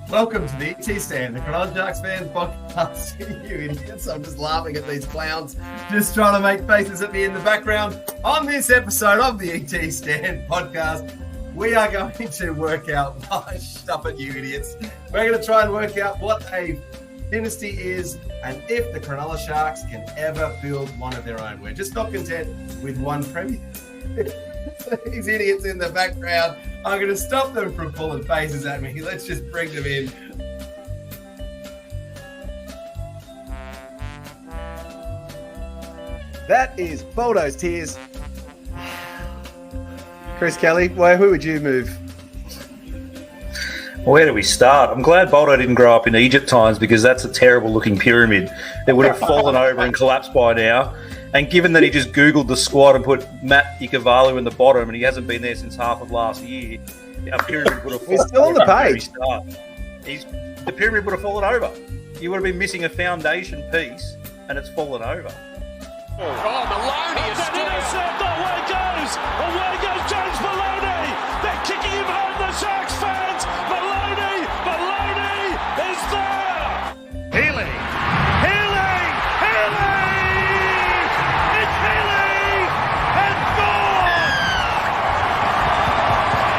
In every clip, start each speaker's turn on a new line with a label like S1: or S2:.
S1: Welcome to the ET Stand, the Cronulla Sharks fans podcast. You idiots. I'm just laughing at these clowns just trying to make faces at me in the background. On this episode of the ET Stand podcast, we are going to work out why, stop it, you idiots. We're going to try and work out what a dynasty is and if the Cronulla Sharks can ever build one of their own. We're just not content with one premier. These idiots in the background, I'm going to stop them from pulling faces at me. Let's just bring them in. That is Boldo's tears. Chris Kelly, who would you move?
S2: Where do we start? I'm glad Boldo didn't grow up in Egypt times because that's a terrible looking pyramid. It would have fallen over and collapsed by now. And given that he just Googled the squad and put Matt Ikuvalu in the bottom and he hasn't been there since half of last year, our pyramid would have fallen over.
S1: He's still on the page.
S2: The pyramid would have fallen over. You would have been missing a foundation piece and it's fallen over.
S3: Maloney is still intercept. Away goes James Maloney. They're kicking him home, the Sharks fans. Maloney is there. Healy. It's Healy and gone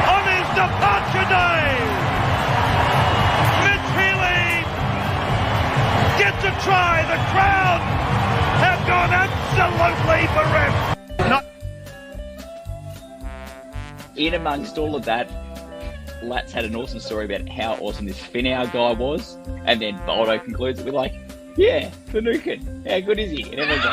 S3: on his departure day. Mitch Healy gets a try. The crowd have gone absolutely bereft.
S4: In amongst all of that, Latz had an awesome story about how awesome this Finau guy was, and then Boldo concludes it with like, yeah, Finucane, how good is he? And everyone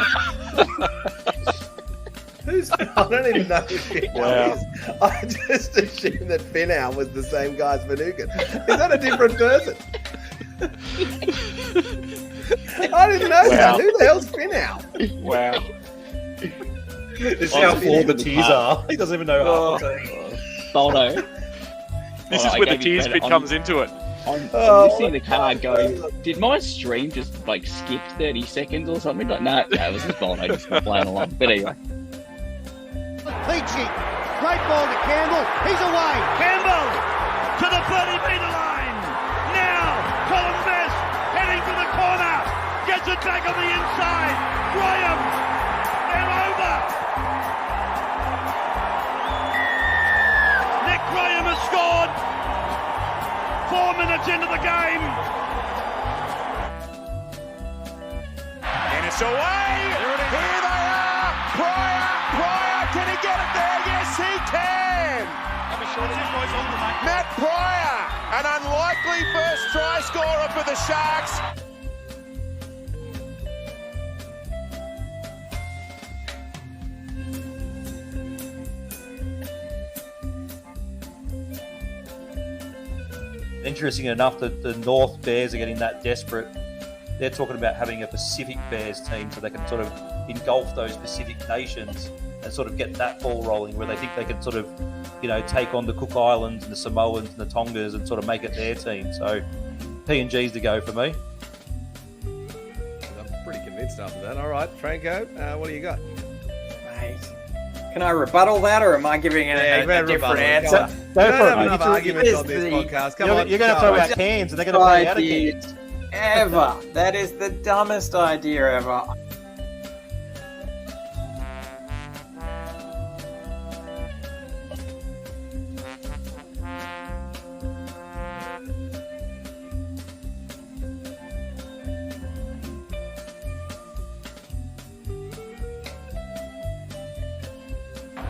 S4: goes,
S1: I don't even know who Finau is. I just assumed that Finau was the same guy as Finucane. Is that a different person? I didn't know that. Who the hell's Finau?
S2: Wow. This is how flawed the tears are. He doesn't even know half the team.
S4: Boldo.
S5: This is where the tears bit comes into it.
S4: I'm listening to the car going, did my stream just like skip 30 seconds or something? Like, no, it was just Boldo just playing along. But anyway.
S3: Peachy, great ball to Campbell. He's away. Campbell to the 30-metre line. Now, Colin Best heading to the corner. Gets it back on the inside. Graham. They're over. Nick Graham has scored. 4 minutes into the game.
S5: And it's away. Here they are. Pryor. Can he get it there? Yes, he can. Matt Pryor, an unlikely first try scorer for the Sharks.
S2: Interesting enough that the North Bears are getting that desperate. They're talking about having a Pacific Bears team so they can sort of engulf those Pacific nations and sort of get that ball rolling where they think they can sort of, take on the Cook Islands and the Samoans and the Tongas and sort of make it their team. So PNG's to go for me.
S1: I'm pretty convinced after that. All right, Franko, what do you got?
S6: Mate, can I rebuttal that, or am I giving it a different answer?
S1: Go for it. Enough arguments on this podcast. Come on,
S2: you're going to throw out cans, and they're going to play out of cans.
S6: Ever. That is the dumbest idea ever.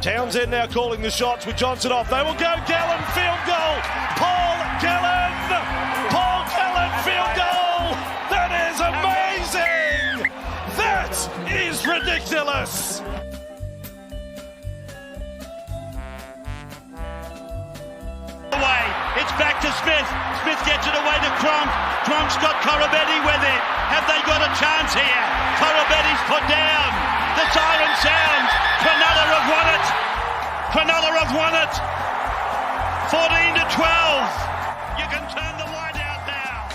S3: Townsend now calling the shots with Johnson off. They will go. Gallen, field goal. Paul Gallen, field goal. That is amazing. That is ridiculous. Away. It's back to Smith. Smith gets it away to Cronk. Cronk's got Korobetti with it. Have they got a chance here? Korobetti's put down. The siren sounds. Cronulla have won it. Cronulla have won it. 14 to 12. You can turn the light out now.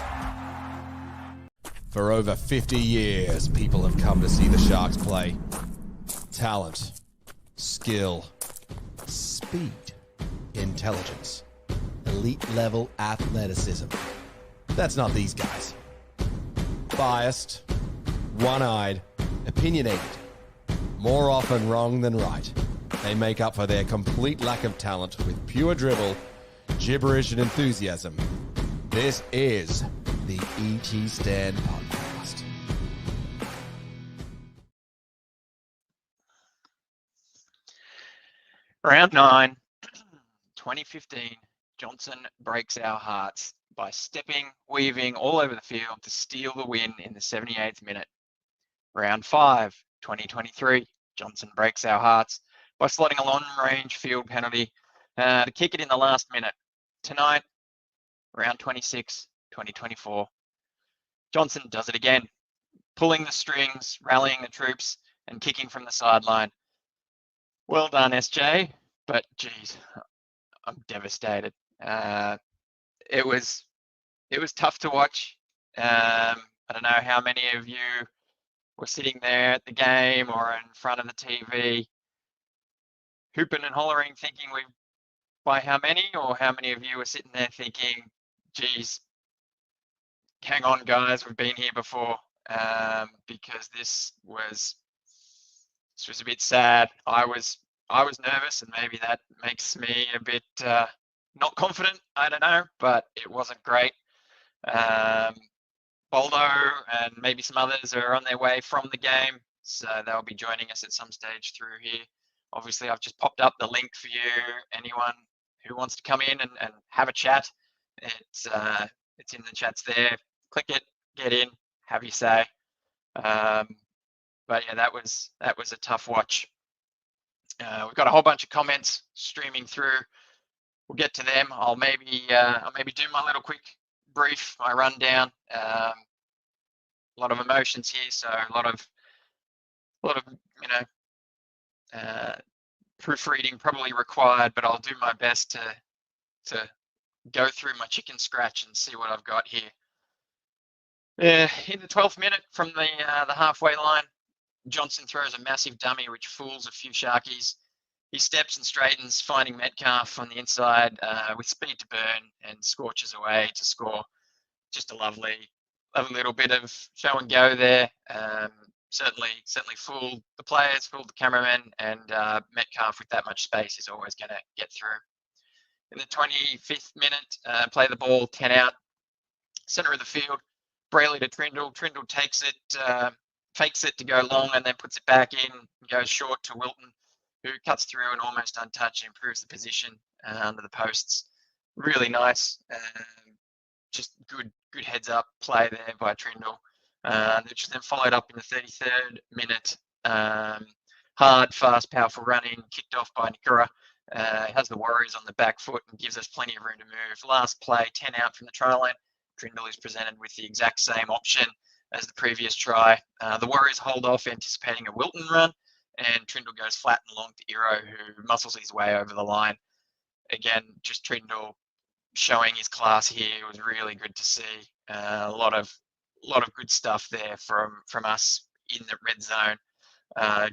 S7: For over 50 years, people have come to see the Sharks play. Talent, skill, speed, intelligence, elite level athleticism. That's not these guys. Biased, one-eyed, opinionated. More often wrong than right. They make up for their complete lack of talent with pure dribble, gibberish, and enthusiasm. This is the ET Stand Podcast.
S8: Round 9, 2015, Johnson breaks our hearts by stepping, weaving all over the field to steal the win in the 78th minute. Round 5, 2023, Johnson breaks our hearts by slotting a long-range field penalty to kick it in the last minute. Tonight, round 26, 2024, Johnson does it again, pulling the strings, rallying the troops, and kicking from the sideline. Well done, SJ, but geez, I'm devastated. It was tough to watch. I don't know how many of you were sitting there at the game or in front of the TV, hooping and hollering, thinking we by how many, or how many of you were sitting there thinking, geez, hang on guys, we've been here before, because this was a bit sad. I was nervous, and maybe that makes me a bit not confident, I don't know, but it wasn't great. Boldo and maybe some others are on their way from the game, so they'll be joining us at some stage through here. Obviously, I've just popped up the link for you, anyone who wants to come in and have a chat. It's in the chats there. Click it, get in, have your say. But yeah, that was a tough watch. We've got a whole bunch of comments streaming through. We'll get to them. I'll maybe do my little quick brief, my rundown. A lot of emotions here, so a lot of proofreading probably required, but I'll do my best to go through my chicken scratch and see what I've got here. In the 12th minute from the halfway line, Johnson throws a massive dummy which fools a few Sharkies. He steps and straightens, finding Metcalf on the inside with speed to burn, and scorches away to score. Just a lovely little bit of show and go there. Certainly fooled the players, fooled the cameramen, and Metcalf with that much space is always going to get through. In the 25th minute, play the ball 10 out, centre of the field, Brayley to Trindle. Trindle takes it, fakes it to go long, and then puts it back in, goes short to Wilton, who cuts through and almost untouched, improves the position under the posts. Really nice, just good heads up play there by Trindle, which was then followed up in the 33rd minute. Hard, fast, powerful running, kicked off by Nikura. Has the Warriors on the back foot and gives us plenty of room to move. Last play, 10 out from the try line. Trindle is presented with the exact same option as the previous try. The Warriors hold off, anticipating a Wilton run, and Trindle goes flat and long to Iro, who muscles his way over the line. Again, just Trindle showing his class here. It was really good to see. A lot of good stuff there from us in the red zone.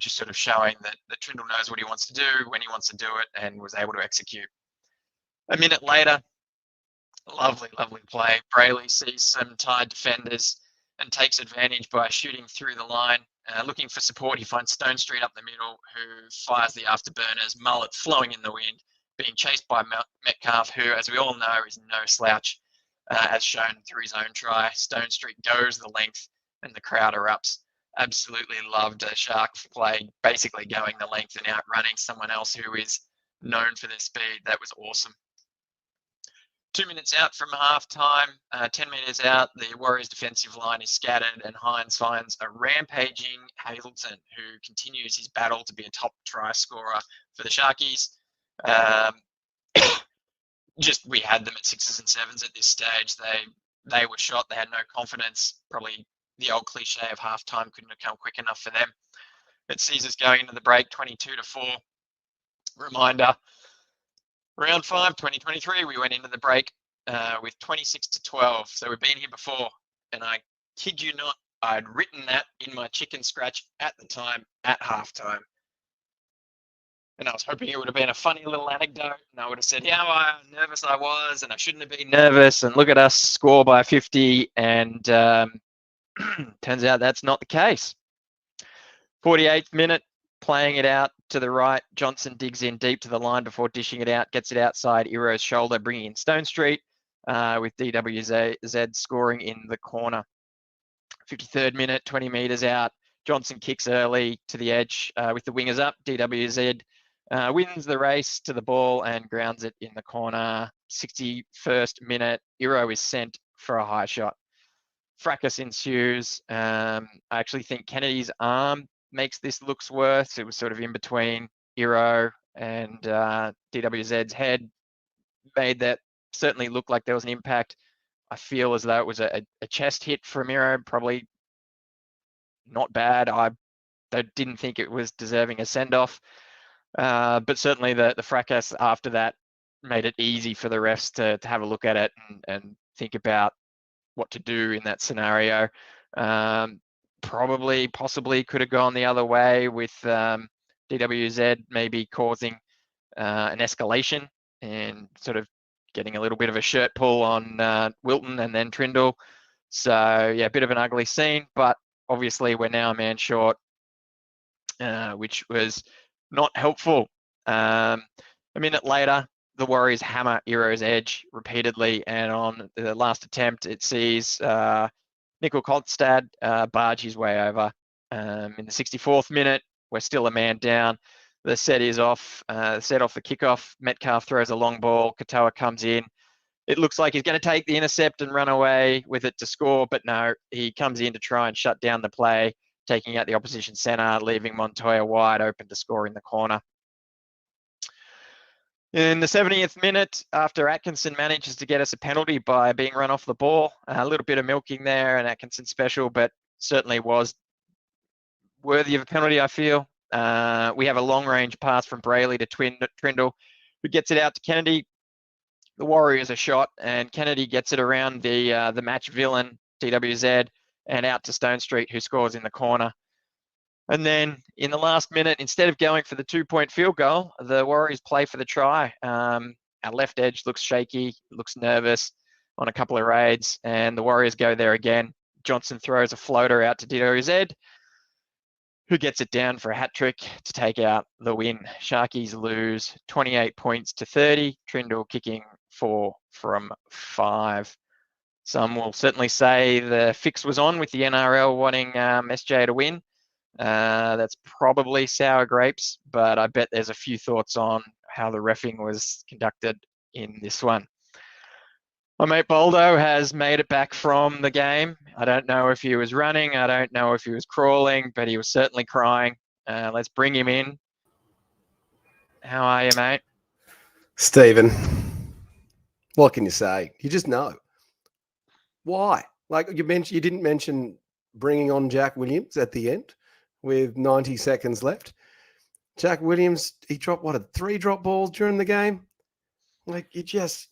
S8: Just sort of showing that Trindle knows what he wants to do when he wants to do it, and was able to execute. A minute later, lovely play. Brayley sees some tired defenders and takes advantage by shooting through the line. Looking for support, he finds Stone Street up the middle, who fires the afterburners, mullet flowing in the wind, being chased by Metcalf, who, as we all know, is no slouch, as shown through his own try. Stone Street goes the length, and the crowd erupts. Absolutely loved a Shark play, basically going the length and outrunning someone else who is known for their speed. That was awesome. 2 minutes out from half time, 10 metres out, the Warriors' defensive line is scattered, and Hines finds a rampaging Hazleton, who continues his battle to be a top try scorer for the Sharkies. Just we had them at 6s and 7s at this stage. They were shot. They had no confidence. Probably the old cliche of halftime couldn't have come quick enough for them. It sees us going into the break 22-4. Reminder. Round 5, 2023, we went into the break with 26-12. So we've been here before, and I kid you not, I'd written that in my chicken scratch at the time, at halftime. And I was hoping it would have been a funny little anecdote. And I would have said how nervous I was and I shouldn't have been nervous. And look at us score by 50. And turns out that's not the case. 48th minute, playing it out to the right. Johnson digs in deep to the line before dishing it out, gets it outside Iro's shoulder, bringing in Stone Street with DWZ scoring in the corner. 53rd minute, 20 metres out. Johnson kicks early to the edge with the wingers up. DWZ wins the race to the ball and grounds it in the corner. 61st minute, Iro is sent for a high shot. Fracas ensues. I actually think Kennedy's arm makes this looks worse. It was sort of in between Iro and DWZ's head. Made that certainly look like there was an impact. I feel as though it was a chest hit from Iro, probably not bad. I didn't think it was deserving a send-off. But certainly the fracas after that made it easy for the refs to have a look at it and think about what to do in that scenario. Possibly could have gone the other way with DWZ maybe causing an escalation and sort of getting a little bit of a shirt pull on Wilton and then Trindle. So yeah, a bit of an ugly scene, but obviously we're now a man short, which was not helpful. A minute later, the Warriors hammer Iro's edge repeatedly, and on the last attempt, it sees Nickel Kolstad barge his way over. In the 64th minute, we're still a man down. The set is off. Set off the kickoff. Metcalf throws a long ball. Katoa comes in. It looks like he's going to take the intercept and run away with it to score, but no, he comes in to try and shut down the play, taking out the opposition centre, leaving Montoya wide open to score in the corner. In the 70th minute, after Atkinson manages to get us a penalty by being run off the ball, a little bit of milking there, an Atkinson special, but certainly was worthy of a penalty, I feel. We have a long-range pass from Brayley to Trindle, who gets it out to Kennedy. The Warriors are shot, and Kennedy gets it around the match villain, DWZ, and out to Stone Street, who scores in the corner. And then in the last minute, instead of going for the 2-point field goal, the Warriors play for the try. Our left edge looks shaky, looks nervous on a couple of raids, and the Warriors go there again. Johnson throws a floater out to DWZ, who gets it down for a hat trick to take out the win. Sharkies lose 28 points to 30. Trindle kicking 4 from 5. Some will certainly say the fix was on with the NRL wanting SJ to win. That's probably sour grapes, but I bet there's a few thoughts on how the reffing was conducted in this one. My mate Boldo has made it back from the game. I don't know if he was running. I don't know if he was crawling, but he was certainly crying. Let's bring him in. How are you, mate?
S9: Stephen, what can you say? You just know. Why? Like you didn't mention bringing on Jack Williams at the end with 90 seconds left. Jack Williams, he dropped, 3 drop balls during the game? Like you just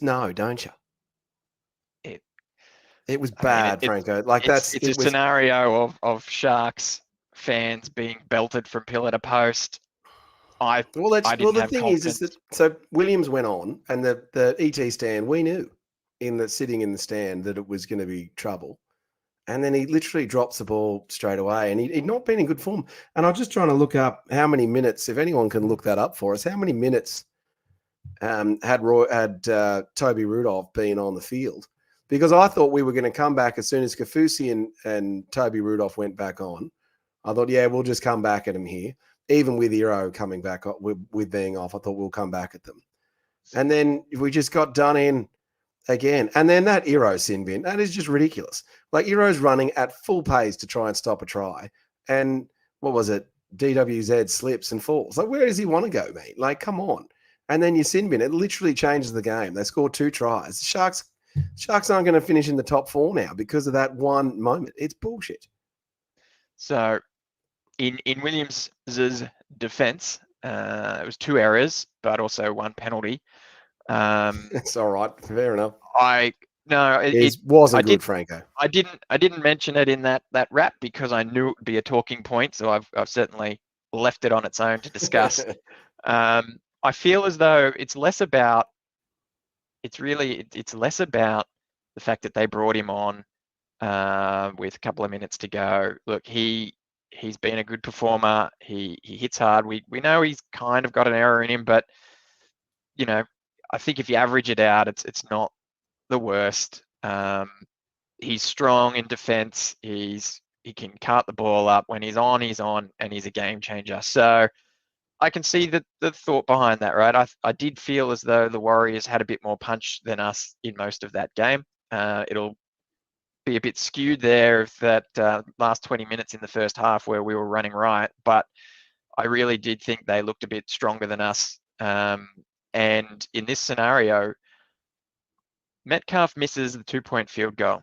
S9: know, don't you? It was bad, Franco.
S8: It's a scenario of Sharks fans being belted from pillar to post. The thing is that
S9: so Williams went on, and the ET stand, we knew sitting in the stand that it was going to be trouble, and then he literally drops the ball straight away, and he'd not been in good form. And I'm just trying to look up how many minutes, if anyone can look that up for us, how many minutes had Toby Rudolph been on the field, because I thought we were going to come back as soon as Kafusi and Toby Rudolph went back on. I thought, yeah, we'll just come back at him here. Even with Iro coming back with being off, I thought we'll come back at them. And then we just got done in again. And then that Iro sin bin, that is just ridiculous. Like Iro's running at full pace to try and stop a try. And what was it? DWZ slips and falls. Like, where does he want to go, mate? Like, come on. And then your sin bin, it literally changes the game. They score 2 tries. Sharks aren't going to finish in the top 4 now because of that one moment. It's bullshit.
S8: So in Williams' defense, it was 2 errors, but also 1 penalty.
S9: That's all right. Fair enough.
S8: It
S9: wasn't good, Franco.
S8: I didn't mention it in that wrap because I knew it would be a talking point. So I've certainly left it on its own to discuss. I feel as though it's less about the fact that they brought him on with a couple of minutes to go. Look, he's been a good performer. He hits hard. We know he's kind of got an error in him, but I think if you average it out, it's not the worst. He's strong in defense. He can cart the ball up. When he's on, and he's a game changer. So I can see the thought behind that, right? I did feel as though the Warriors had a bit more punch than us in most of that game. It'll be a bit skewed there if that last 20 minutes in the first half where we were running right, but I really did think they looked a bit stronger than us. And in this scenario, Metcalf misses the 2-point field goal.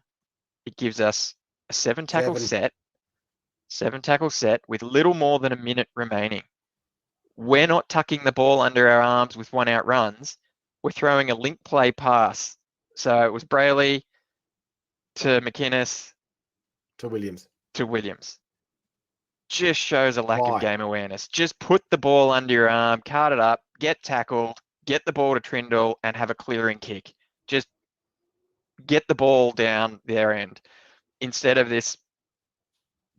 S8: It gives us a 7-tackle set with little more than a minute remaining. We're not tucking the ball under our arms with 1-out runs. We're throwing a link play pass. So it was Brayley to McInnes
S9: to Williams.
S8: Just shows a lack of game awareness. Just put the ball under your arm, cart it up, get tackled, get the ball to Trindle, and have a clearing kick. Just get the ball down their end instead of this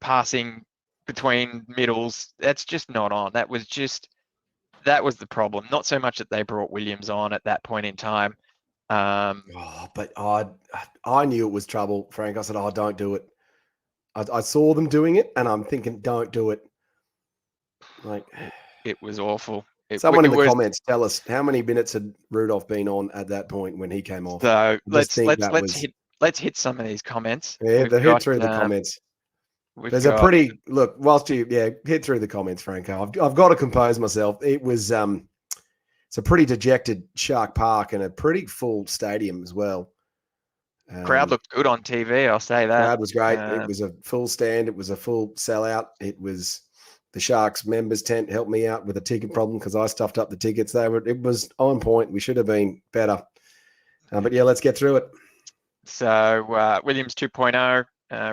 S8: passing between middles. That's just not on. That was the problem. Not so much that they brought Williams on at that point in time.
S9: But I knew it was trouble, Frank. I said, don't do it. I saw them doing it, and I'm thinking, don't do it. Like,
S8: it was awful.
S9: Someone in the comments tell us how many minutes had Rudolph been on at that point when he came off.
S8: So let's hit some of these comments.
S9: Yeah, hit through the comments. There's a pretty look. Whilst hit through the comments, Franco. I've got to compose myself. It was it's a pretty dejected Shark Park and a pretty full stadium as well.
S8: Crowd looked good on TV, I'll say that.
S9: Crowd was great. It was a full stand. It was a full sellout. It was the Sharks members tent helped me out with a ticket problem because I stuffed up the tickets. It was on point. We should have been better. But yeah, let's get through it.
S8: So Williams 2.0,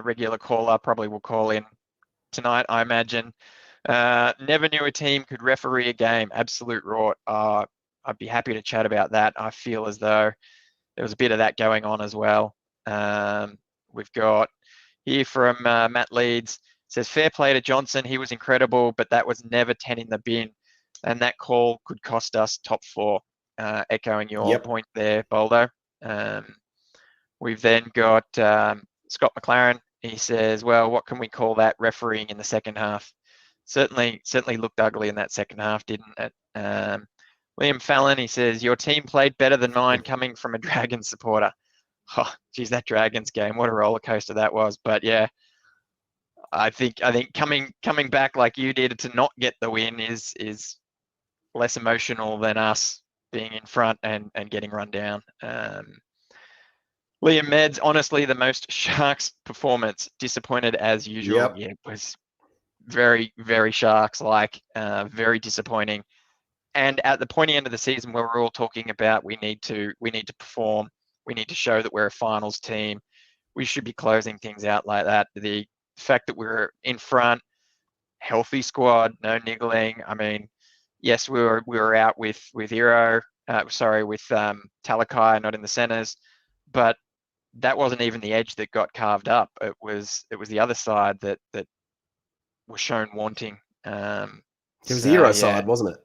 S8: regular caller, probably will call in tonight, I imagine. Never knew a team could referee a game. Absolute rort. I'd be happy to chat about that. I feel as though there was a bit of that going on as well. We've got here from Matt Leeds. Says, fair play to Johnson. He was incredible, but that was never 10 in the bin. And that call could cost us top 4. Echoing your point there, Boldo. We've then got Scott McLaren. He says, well, what can we call that refereeing in the second half? Certainly looked ugly in that second half, didn't it? Liam Fallon, he says, your team played better than mine coming from a Dragons supporter. Oh, geez, that Dragons game, what a roller coaster that was. But yeah, I think coming back like you did to not get the win is less emotional than us being in front and getting run down. Liam Meds, honestly, the most Sharks performance, disappointed as usual.
S9: Yep.
S8: Yeah, it was very, very Sharks-like, very disappointing. And at the pointy end of the season where we're all talking about we need to perform, we need to show that we're a finals team, we should be closing things out like that. The fact that we're in front, healthy squad, no niggling. I mean, yes, we were out with Talakai, not in the centers, but that wasn't even the edge that got carved up. It was the other side that was shown wanting.
S9: It was the Euro side, wasn't it?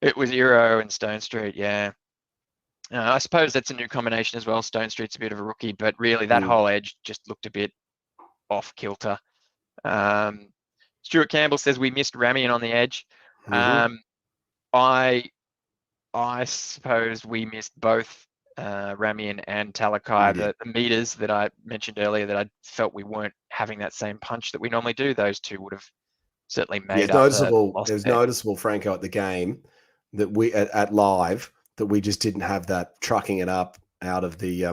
S8: It was Euro and Stone Street, yeah. I suppose that's a new combination as well. Stone Street's a bit of a rookie, but really that whole edge just looked a bit off kilter. Stuart Campbell says we missed Ramian on the edge. I suppose we missed both Ramian and Talakai, the meters that I mentioned earlier that I felt we weren't having that same punch that we normally do. Those two would have certainly made up.
S9: It was noticeable, Franco, at the game that we at live that we just didn't have that trucking it up out of the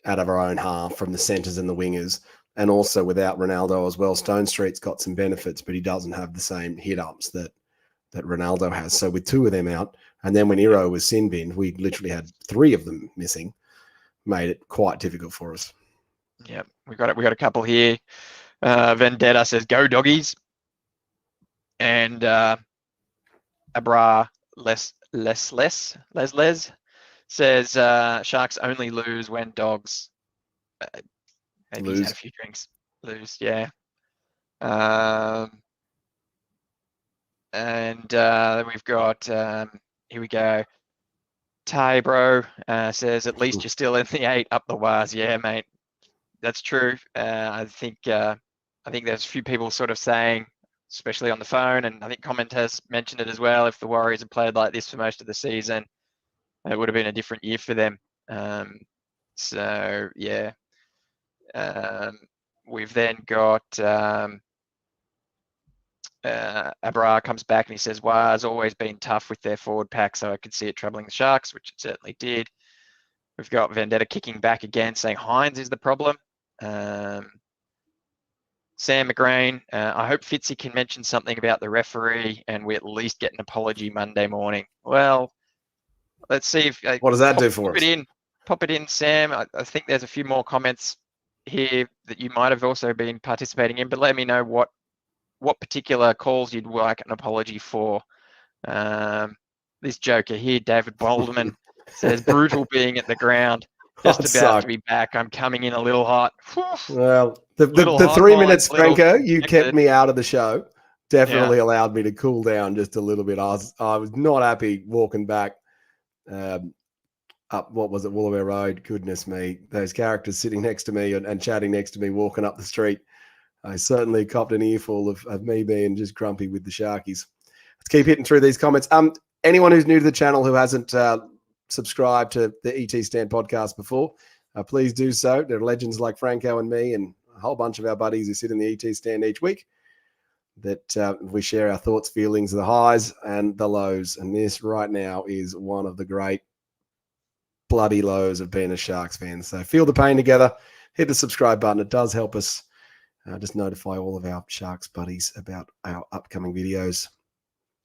S9: out of our own half from the centers and the wingers, and also without Ronaldo as well. Stone Street's got some benefits, but he doesn't have the same hit ups that Ronaldo has. So with 2 of them out, and then when Iro was sin binned, we literally had 3 of them missing, made it quite difficult for us.
S8: Yeah, we got a couple here. Vendetta says, "Go doggies." And Abra Les says Sharks only lose when dogs maybe he's had a few drinks. Lose, yeah. And we've got here we go. Ty bro says at least you're still in the 8 up the wires. Yeah, mate, that's true. I think there's a few people sort of saying, especially on the phone, and I think Comment has mentioned it as well. If the Warriors had played like this for most of the season, it would have been a different year for them. So yeah, we've then got Abra comes back and he says, "Wars always been tough with their forward pack, so I could see it troubling the Sharks," which it certainly did. We've got Vendetta kicking back again, saying Hines is the problem. Sam McGrain, I hope Fitzy can mention something about the referee and we at least get an apology Monday morning. Well, let's see if
S9: what does that do for us?
S8: Pop it in, Sam. I think there's a few more comments here that you might have also been participating in, but let me know what particular calls you'd like an apology for. This joker here, David Bolderman, says brutal being at the ground. Just about to be back. I'm coming in a little hot.
S9: Well, the 3 minutes, Franco, you kept me out of the show. Definitely allowed me to cool down just a little bit. I was not happy walking back up, what was it, Wolloware Road. Goodness me, those characters sitting next to me and chatting next to me, walking up the street. I certainly copped an earful of me being just grumpy with the Sharkies. Let's keep hitting through these comments. Anyone who's new to the channel who hasn't subscribed to the ET Stand podcast before, please do so. There are legends like Franco and me and a whole bunch of our buddies who sit in the ET Stand each week that we share our thoughts, feelings, the highs and the lows. And this right now is one of the great bloody lows of being a Sharks fan. So feel the pain together. Hit the subscribe button. It does help us. Just notify all of our Sharks buddies about our upcoming videos.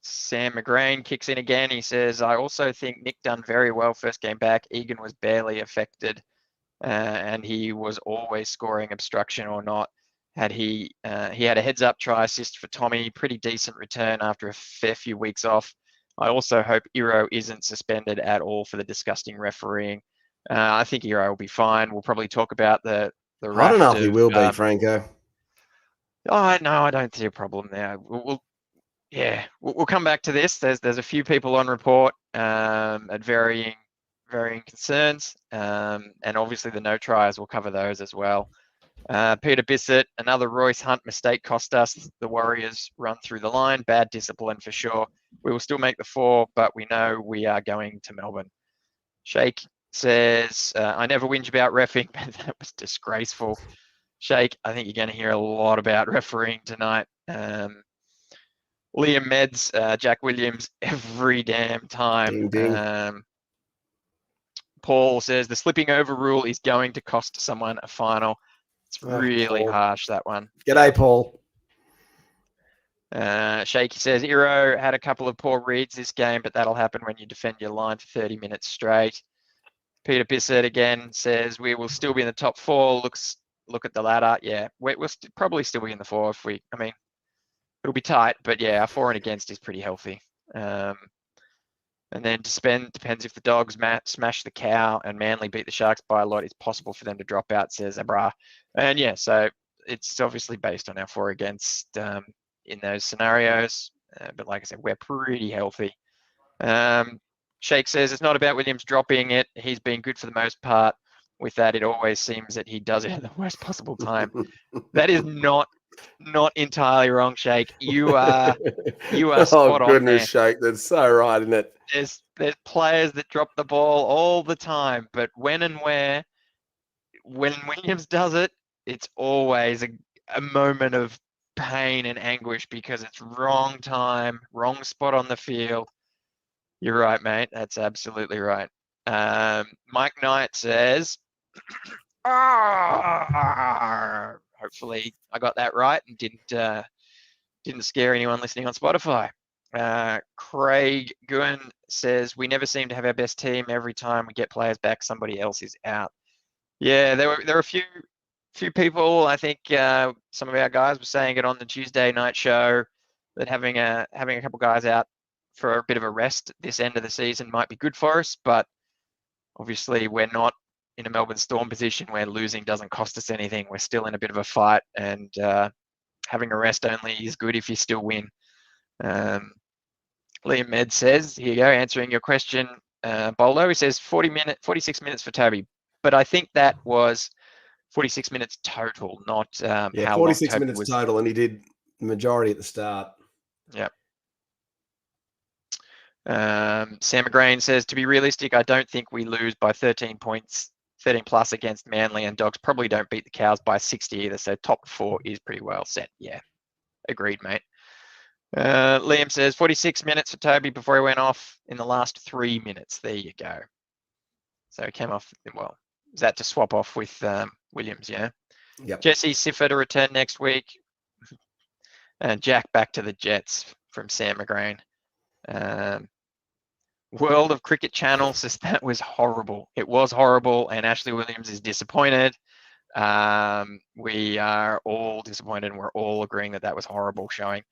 S8: Sam McGrain kicks in again. He says, I also think Nick done very well first game back. Egan was barely affected and he was always scoring obstruction or not. He had a heads up try assist for Tommy, pretty decent return after a fair few weeks off. I also hope Iro isn't suspended at all for the disgusting refereeing. I think Iro will be fine. We'll probably talk about the
S9: I don't know if he will be, Franco.
S8: Oh, no, I don't see a problem there. We'll come back to this. There's a few people on report at varying concerns, and obviously the no tries. We'll cover those as well. Peter Bissett, another Royce Hunt mistake cost us. The Warriors run through the line. Bad discipline for sure. We will still make the 4, but we know we are going to Melbourne. Shake says, I never whinge about reffing, but that was disgraceful. Shake, I think you're going to hear a lot about refereeing tonight. Liam Meds, Jack Williams, every damn time.
S9: Ding, ding.
S8: Paul says, the slipping over rule is going to cost someone a final. It's really harsh, that one.
S9: G'day, Paul.
S8: Shaky says, Iro had a couple of poor reads this game, but that'll happen when you defend your line for 30 minutes straight. Peter Bissett again says, we will still be in the top 4. Look at the ladder. Yeah, we'll probably still be in the 4 it'll be tight, but yeah, our for and against is pretty healthy. And then depends if the Dogs smash the Cow and Manly beat the Sharks by a lot, it's possible for them to drop out, says Abra. And yeah, so it's obviously based on our for against in those scenarios. But like I said, we're pretty healthy. Shake says it's not about Williams dropping it. He's been good for the most part. With that, it always seems that he does it at the worst possible time. That is not entirely wrong, Shake. You are spot on. Oh goodness,
S9: Shake, that's so right, isn't it?
S8: There's players that drop the ball all the time, but when Williams does it, it's always a moment of pain and anguish because it's wrong time, wrong spot on the field. You're right, mate. That's absolutely right. Mike Knight says, hopefully I got that right and didn't scare anyone listening on Spotify. Craig Guin says, we never seem to have our best team. Every time we get players back, somebody else is out. Yeah, there were a few few people. I think some of our guys were saying it on the Tuesday night show that having a couple guys out for a bit of a rest this end of the season might be good for us, but obviously we're not in a Melbourne Storm position where losing doesn't cost us anything. We're still in a bit of a fight, and having a rest only is good if you still win. Liam Med says, here you go, answering your question, Boldo. He says 46 minutes for Toby, but I think that was 46 minutes total, not how
S9: 46
S8: long Toby
S9: minutes
S8: was.
S9: total, and he did the majority at the start.
S8: Yep. Sam McGrain says, to be realistic, I don't think we lose by 13 points, 13 plus against Manly, and Dogs probably don't beat the Cows by 60 either. So top 4 is pretty well set. Yeah, agreed, mate. Liam says 46 minutes for Toby before he went off in the last 3 minutes. There you go. So he came off, well, is that to swap off with Williams, yeah?
S9: Yep.
S8: Jesse Siffer to return next week. And Jack back to the Jets from Sam McGrain. World of Cricket Channel says that was horrible. It was horrible, and Ashley Williams is disappointed. We are all disappointed, and we're all agreeing that that was horrible showing.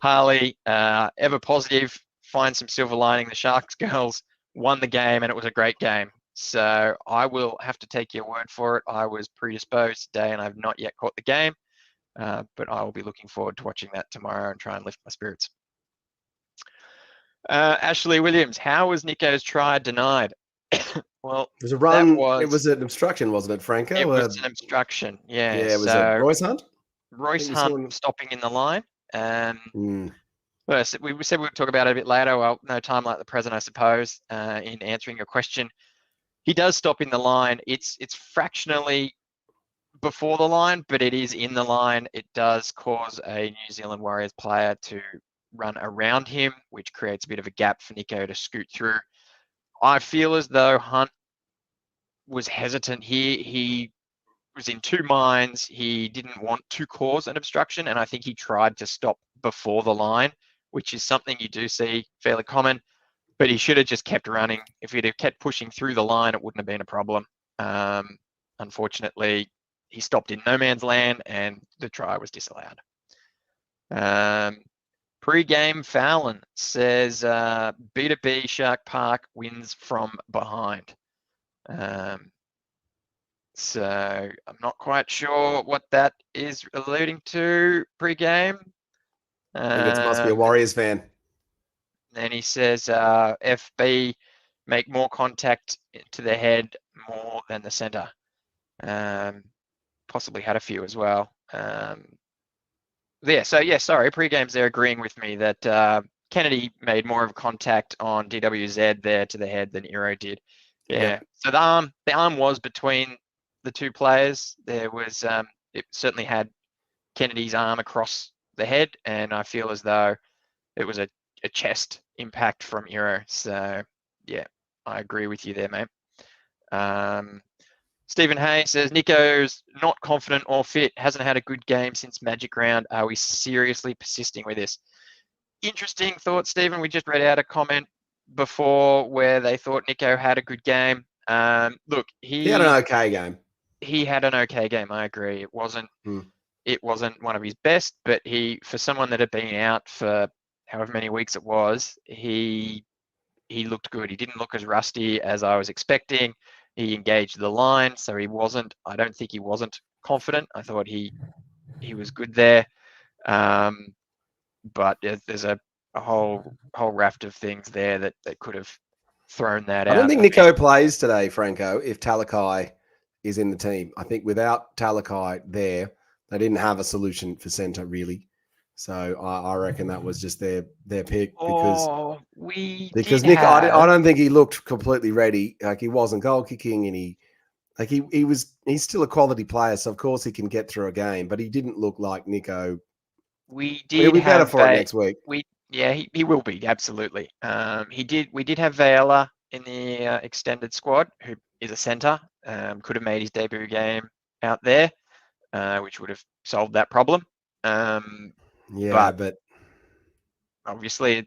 S8: Harley, ever positive, find some silver lining. The Sharks girls won the game, and it was a great game. So I will have to take your word for it. I was predisposed today, and I've not yet caught the game, but I will be looking forward to watching that tomorrow and try and lift my spirits. Ashley Williams, how was Nico's try denied? Well,
S9: it was a run. It was an obstruction, wasn't it, Franco?
S8: It was an obstruction. Yeah.
S9: Yeah. It was a Royce Hunt.
S8: Royce Hunt stopping in the line. Well, we said we'd talk about it a bit later. Well, no time like the present, I suppose, in answering your question. He does stop in the line. It's fractionally before the line, but it is in the line. It does cause a New Zealand Warriors player to run around him, which creates a bit of a gap for Nico to scoot through. I feel as though Hunt was hesitant here. He was in two minds. He didn't want to cause an obstruction, and I think he tried to stop before the line, which is something you do see fairly common, but he should have just kept running. If he'd have kept pushing through the line, it wouldn't have been a problem. Unfortunately, he stopped in no man's land, and the try was disallowed. Pre-game Fallon says B2B Shark Park wins from behind. So I'm not quite sure what that is alluding to pre-game.
S9: I think it must be a Warriors fan.
S8: And he says FB make more contact to the head more than the centre. Possibly had a few as well. Sorry, pre-games they're agreeing with me that Kennedy made more of a contact on DWZ there to the head than Iro did. Yeah. So the arm was between the two players. There was it certainly had Kennedy's arm across the head, and I feel as though it was a chest impact from Iro. So yeah, I agree with you there, mate. Stephen Hay says Nico's not confident or fit, hasn't had a good game since Magic Round. Are we seriously persisting with this? Interesting thought, Stephen. We just read out a comment before where they thought Nico had a good game. Look, he
S9: had an okay game.
S8: He had an okay game. I agree. It wasn't one of his best, but for someone that had been out for however many weeks it was, he looked good. He didn't look as rusty as I was expecting. He engaged the line, so I don't think he wasn't confident. I thought he was good there. But there's a whole raft of things there that could have thrown that out.
S9: I don't think Nico plays today, Franco, if Talakai is in the team. I think without Talakai there, they didn't have a solution for centre, really. So I reckon that was just their pick because Nick, I don't think he looked completely ready. Like he wasn't goal kicking, and he's still a quality player, so of course he can get through a game, but he didn't look like Nico. He'll be better for it next week.
S8: He will be, absolutely. We did have Vela in the extended squad, who is a centre, could have made his debut game out there, which would have solved that problem. But obviously,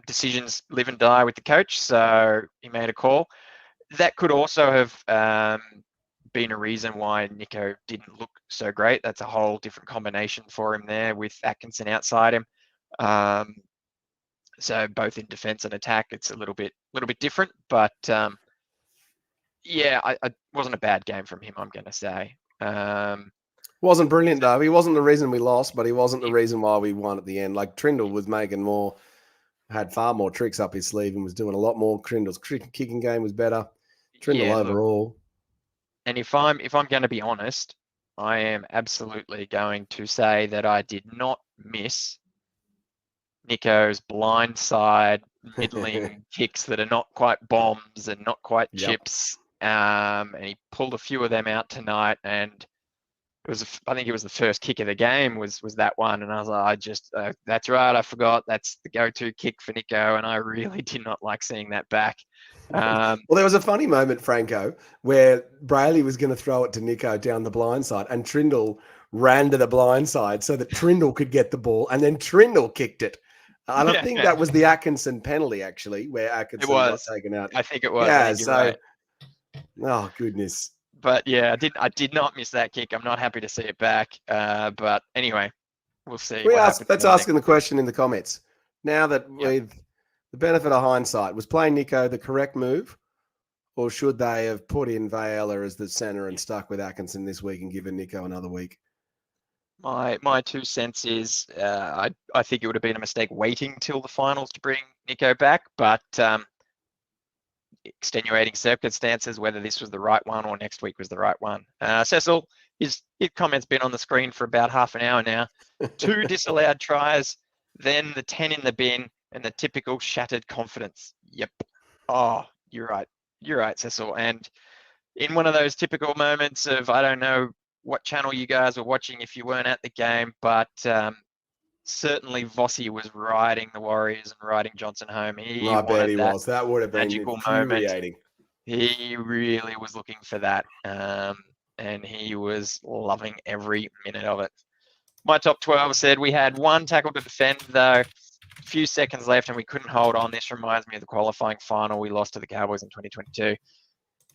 S8: decisions live and die with the coach, so he made a call. That could also have been a reason why Nico didn't look so great. That's a whole different combination for him there with Atkinson outside him. So both in defence and attack, it's a little bit different. But yeah, I wasn't a bad game from him, I'm going to say.
S9: Wasn't brilliant though. He wasn't the reason we lost, but he wasn't the reason why we won at the end. Like Trindle was had far more tricks up his sleeve and was doing a lot more. Trindle's kicking game was better. Trindle overall.
S8: Look, and if I'm going to be honest, I am absolutely going to say that I did not miss Nico's blindside middling kicks that are not quite bombs and not quite chips. And he pulled a few of them out tonight, and I think it was the first kick of the game was that one, and I was like, that's right, I forgot, that's the go-to kick for Nico, and I really did not like seeing that back.
S9: Well, there was a funny moment, Franco, where Brayley was going to throw it to Nico down the blind side, and Trindle ran to the blind side so that Trindle could get the ball, and then Trindle kicked it. And I think that was the Atkinson penalty, actually, where Atkinson got taken out.
S8: I think it was.
S9: Yeah,
S8: right.
S9: Oh, goodness.
S8: But yeah, I did not miss that kick. I'm not happy to see it back. But anyway, we'll see.
S9: Let's ask the question in the comments. Now that with the benefit of hindsight, was playing Nico the correct move, or should they have put in Vayela as the centre and stuck with Atkinson this week and given Nico another week?
S8: My 2 cents is I think it would have been a mistake waiting till the finals to bring Nico back, but extenuating circumstances, whether this was the right one or next week was the right one. Cecil, his comment's been on the screen for about half an hour now. 2 disallowed tries, then the 10 in the bin, and the typical shattered confidence. Yep. Oh, you're right, Cecil. And in one of those typical moments of, I don't know what channel you guys were watching if you weren't at the game, but certainly Vossi was riding the Warriors and riding Johnson home.
S9: I bet he was. That would have been infuriating.
S8: He really was looking for that, and he was loving every minute of it. My top 12 said we had 1 tackle to defend, though. A few seconds left, and we couldn't hold on. This reminds me of the qualifying final we lost to the Cowboys in 2022.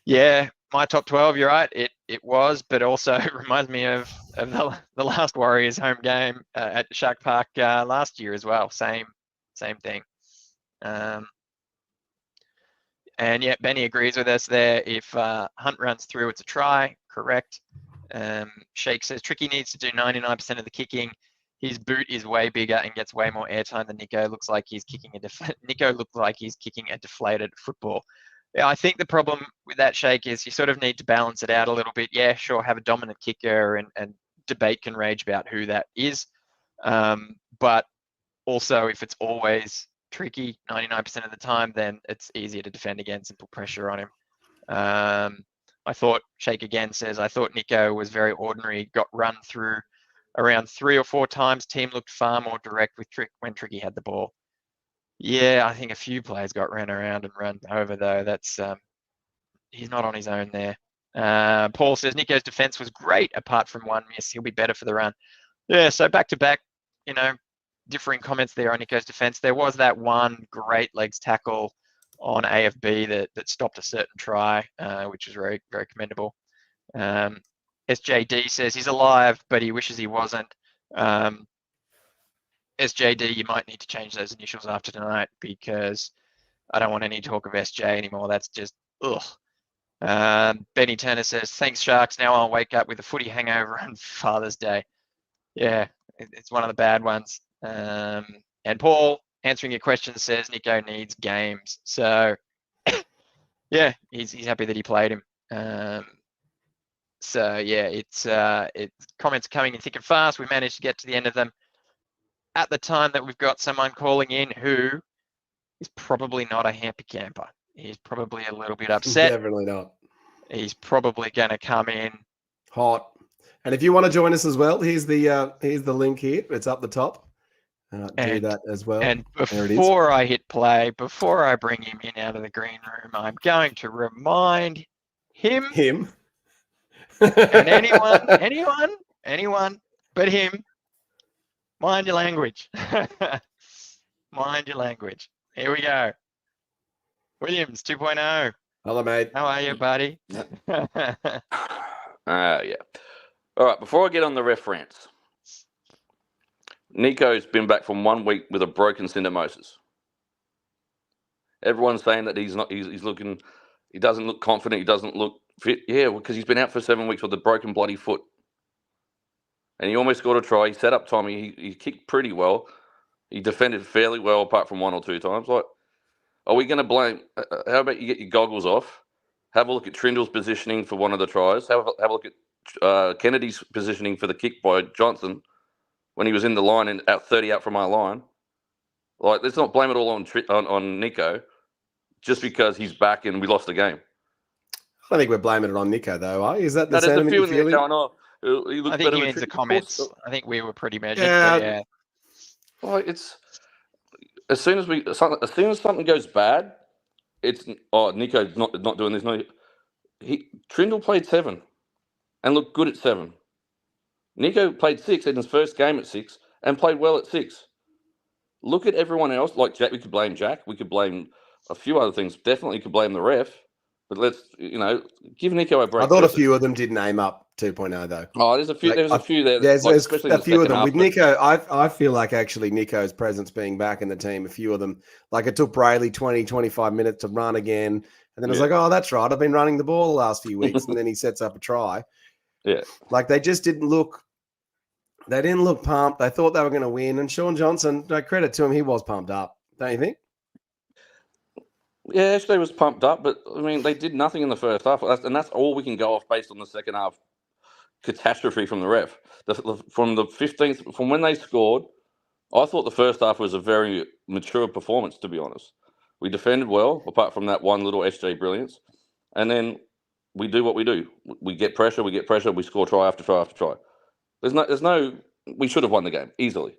S8: Yeah, my top 12, you're right. It was, but also it reminds me of the last Warriors home game at Shark Park last year as well. Same thing. And yeah, Benny agrees with us there. If Hunt runs through, it's a try. Correct. Shake says Tricky needs to do 99% of the kicking. His boot is way bigger and gets way more airtime than Nico. Looks like he's kicking a deflated football. Yeah, I think the problem with that, Shake, is you sort of need to balance it out a little bit. Yeah, sure, have a dominant kicker, and debate can rage about who that is. But also, if it's always Tricky 99% of the time, then it's easier to defend against and put pressure on him. I thought, Shake again says, I thought Nico was very ordinary, got run through around 3 or 4 times. Team looked far more direct when Tricky had the ball. Yeah, I think a few players got ran around and run over, though. That's he's not on his own there. Paul says Nico's defense was great apart from 1 miss. He'll be better for the run. Yeah, so back-to-back, differing comments there on Nico's defense. There was that one great legs tackle on AFB that stopped a certain try, which was very, very commendable. SJD says he's alive, but he wishes he wasn't. SJD, you might need to change those initials after tonight, because I don't want any talk of SJ anymore. That's just, ugh. Benny Turner says, thanks, Sharks. Now I'll wake up with a footy hangover on Father's Day. Yeah, it's one of the bad ones. And Paul, answering your question, says Nico needs games. So, yeah, he's happy that he played him. So, yeah, it's comments coming in thick and fast. We managed to get to the end of them at the time that we've got someone calling in who is probably not a happy camper. He's probably a little bit upset.
S9: Definitely not.
S8: He's probably going to come in
S9: hot. And if you want to join us as well, here's the link here. It's up the top. Do that as well.
S8: And before I hit play, before I bring him in out of the green room, I'm going to remind him, and anyone but him, mind your language. Mind your language. Here we go. Williams 2.0.
S9: Hello, mate.
S8: How are you, buddy?
S10: Yeah. All right. Before I get on the reference, Nico's been back from 1 week with a broken syndesmosis. Everyone's saying that he's not. He's looking. He doesn't look confident. He doesn't look fit. Yeah, because he's been out for 7 weeks with a broken bloody foot, and he almost scored a try. He set up Tommy. He kicked pretty well. He defended fairly well, apart from 1 or 2 times. Like, are we going to blame? How about you get your goggles off? Have a look at Trindle's positioning for one of the tries. Have a look at Kennedy's positioning for the kick by Johnson when he was in the line and out 30 out from our line. Like, let's not blame it all on Nico just because he's back and we lost the game.
S9: I think we're blaming it on Nico, though. Is that the
S10: No, there's a
S9: sentiment
S10: few
S9: you're
S10: in there
S9: feeling?
S10: going, oh, he looked
S8: I think
S10: better
S8: he
S10: with
S8: means the
S10: Trindle.
S8: comments. I think we were pretty measured.
S9: Yeah.
S8: But yeah.
S10: Like, it's as soon as something goes bad, it's Nico's not doing this. No, Trindle played 7 and looked good at 7. Nico played 6 in his first game at 6 and played well at 6. Look at everyone else. Like Jack, we could blame Jack. We could blame a few other things. Definitely could blame the ref. But let's, give Nico a break.
S9: I thought a few of them did name up 2.0 though.
S10: Oh, there's a few. There's a few there.
S9: There's
S10: especially
S9: a few of them
S10: half,
S9: with Nico. I feel like actually Nico's presence being back in the team. A few of them, like it took Brayley 20, 25 minutes to run again, and then I was like, oh, that's right. I've been running the ball the last few weeks, and then he sets up a try.
S10: Yeah,
S9: like they just didn't look. They didn't look pumped. They thought they were going to win, and Sean Johnson, no credit to him, he was pumped up. Don't you think?
S10: Yeah, Ashley was pumped up, but I mean, they did nothing in the first half, and that's all we can go off based on the second half catastrophe from the ref. From the 15th, from when they scored, I thought the first half was a very mature performance, to be honest. We defended well, apart from that one little SJ brilliance, and then we do what we do. We get pressure, we score try after try after try. There's no. We should have won the game easily.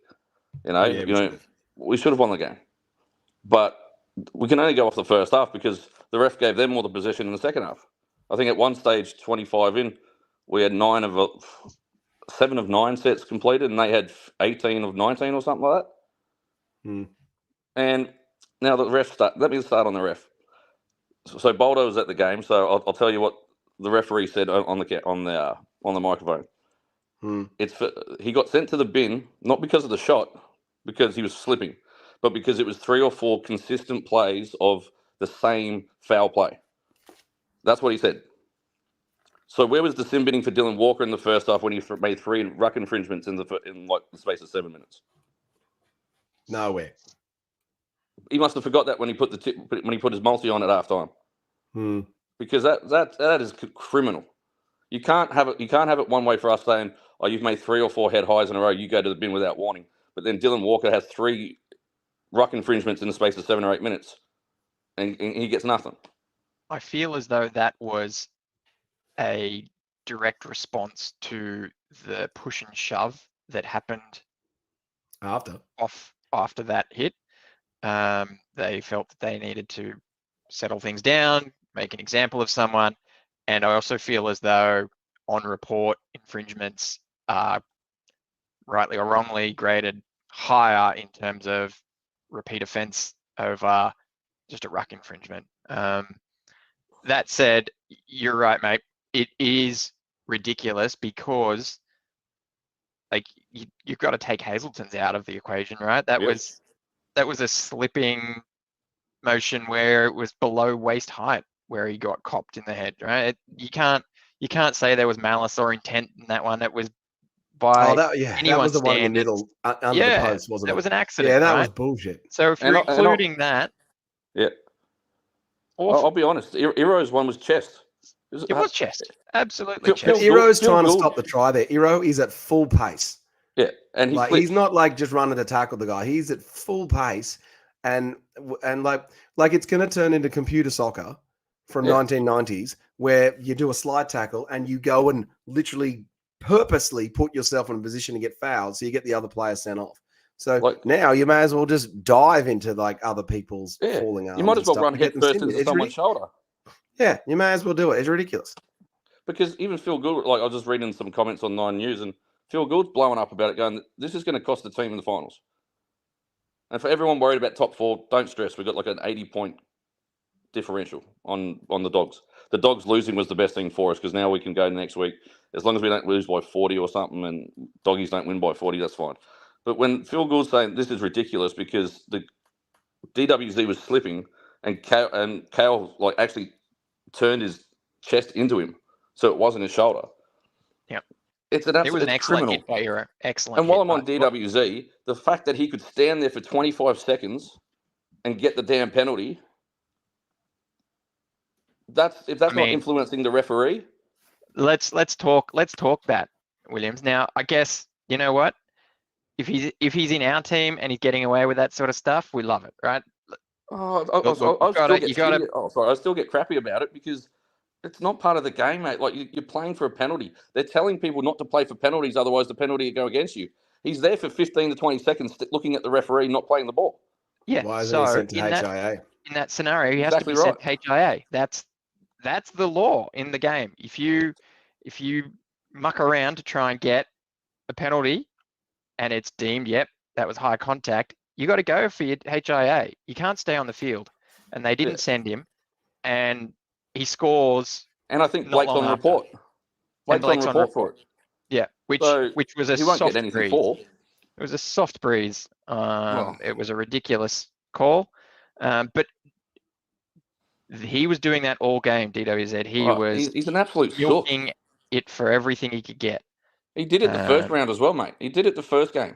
S10: We should have won the game, but we can only go off the first half because the ref gave them all the possession in the second half. I think at one stage, 25 in, we had 7 of 9 sets completed, and they had 18 of 19 or something like that. And now the ref let me start on the ref. So Boldo was at the game, so I'll tell you what the referee said on the microphone. He got sent to the bin not because of the shot, because he was slipping, but because it was 3 or 4 consistent plays of the same foul play. That's what he said. So where was the sin binning for Dylan Walker in the first half when he made 3 ruck infringements in the space of 7 minutes?
S9: Nowhere.
S10: He must have forgot that when he put his multi on at halftime. Because that is criminal. You can't have it one way for us saying, oh, you've made 3 or 4 head highs in a row, you go to the bin without warning. But then Dylan Walker has 3 ruck infringements in the space of 7 or 8 minutes, and he gets nothing.
S8: I feel as though that was a direct response to the push and shove that happened after that hit. They felt that they needed to settle things down, make an example of someone, and I also feel as though on report infringements are rightly or wrongly graded higher in terms of repeat offence over just a ruck infringement. That said, you're right, mate. It is ridiculous because, like, you've got to take Hazelton's out of the equation, right? That was a slipping motion where it was below waist height where he got copped in the head, right? You can't say there was malice or intent in that one. It was by
S9: that was the one in the middle under the post, wasn't it?
S8: That was an accident.
S9: Yeah, that
S8: right?
S9: was bullshit.
S8: So if you're including that,
S10: I'll be honest. Iro's one was chest.
S8: It was chest, absolutely chest.
S9: Iro's trying to stop the try there. Iro is at full pace.
S10: Yeah, and
S9: he's not like just running to tackle the guy. He's at full pace, and like it's going to turn into computer soccer from 1990s, where you do a slide tackle and you go and literally purposely put yourself in a position to get fouled, so you get the other player sent off. So now you may as well just dive into like other people's falling arms.
S10: You might as well run head first into someone's shoulder.
S9: Yeah, you may as well do it. It's ridiculous.
S10: Because even Phil Gould, like I was just reading some comments on 9 News, and Phil Gould's blowing up about it, going, this is going to cost the team in the finals. And for everyone worried about top 4, don't stress. We've got like an 80-point differential on the Dogs. The Dogs losing was the best thing for us because now we can go next week. As long as we don't lose by 40 or something and Doggies don't win by 40, that's fine. But when Phil Gould's saying this is ridiculous because the DWZ was slipping and Kale like actually turned his chest into him, so it wasn't his shoulder.
S8: Yep.
S10: It's an
S8: It was an excellent
S10: criminal
S8: hit by Hero. Excellent.
S10: And while I'm on DWZ, the fact that he could stand there for 25 seconds and get the damn penalty, that's not influencing the referee.
S8: Let's talk that, Williams. Now, I guess you know what? If he's in our team and he's getting away with that sort of stuff, we love it, right?
S10: I still get crappy about it because it's not part of the game, mate. Like you're playing for a penalty. They're telling people not to play for penalties, otherwise the penalty will go against you. He's there for 15 to 20 seconds looking at the referee, not playing the ball.
S8: Yeah.
S9: Why isn't he sent to HIA?
S8: In that scenario, he has to be sent to HIA. That's the law in the game. If you muck around to try and get a penalty and it's deemed, yep, that was high contact, you got to go for your HIA. You can't stay on the field. And they didn't send him. And he scores.
S10: And I think Blake's on report. Blake's on report for it.
S8: Yeah, which was a soft breeze. It was a soft breeze. It was a ridiculous call. But he was doing that all game, DWZ.
S10: He's an absolute
S8: milking it for everything he could get.
S10: He did it the first round as well, mate. He did it the first game.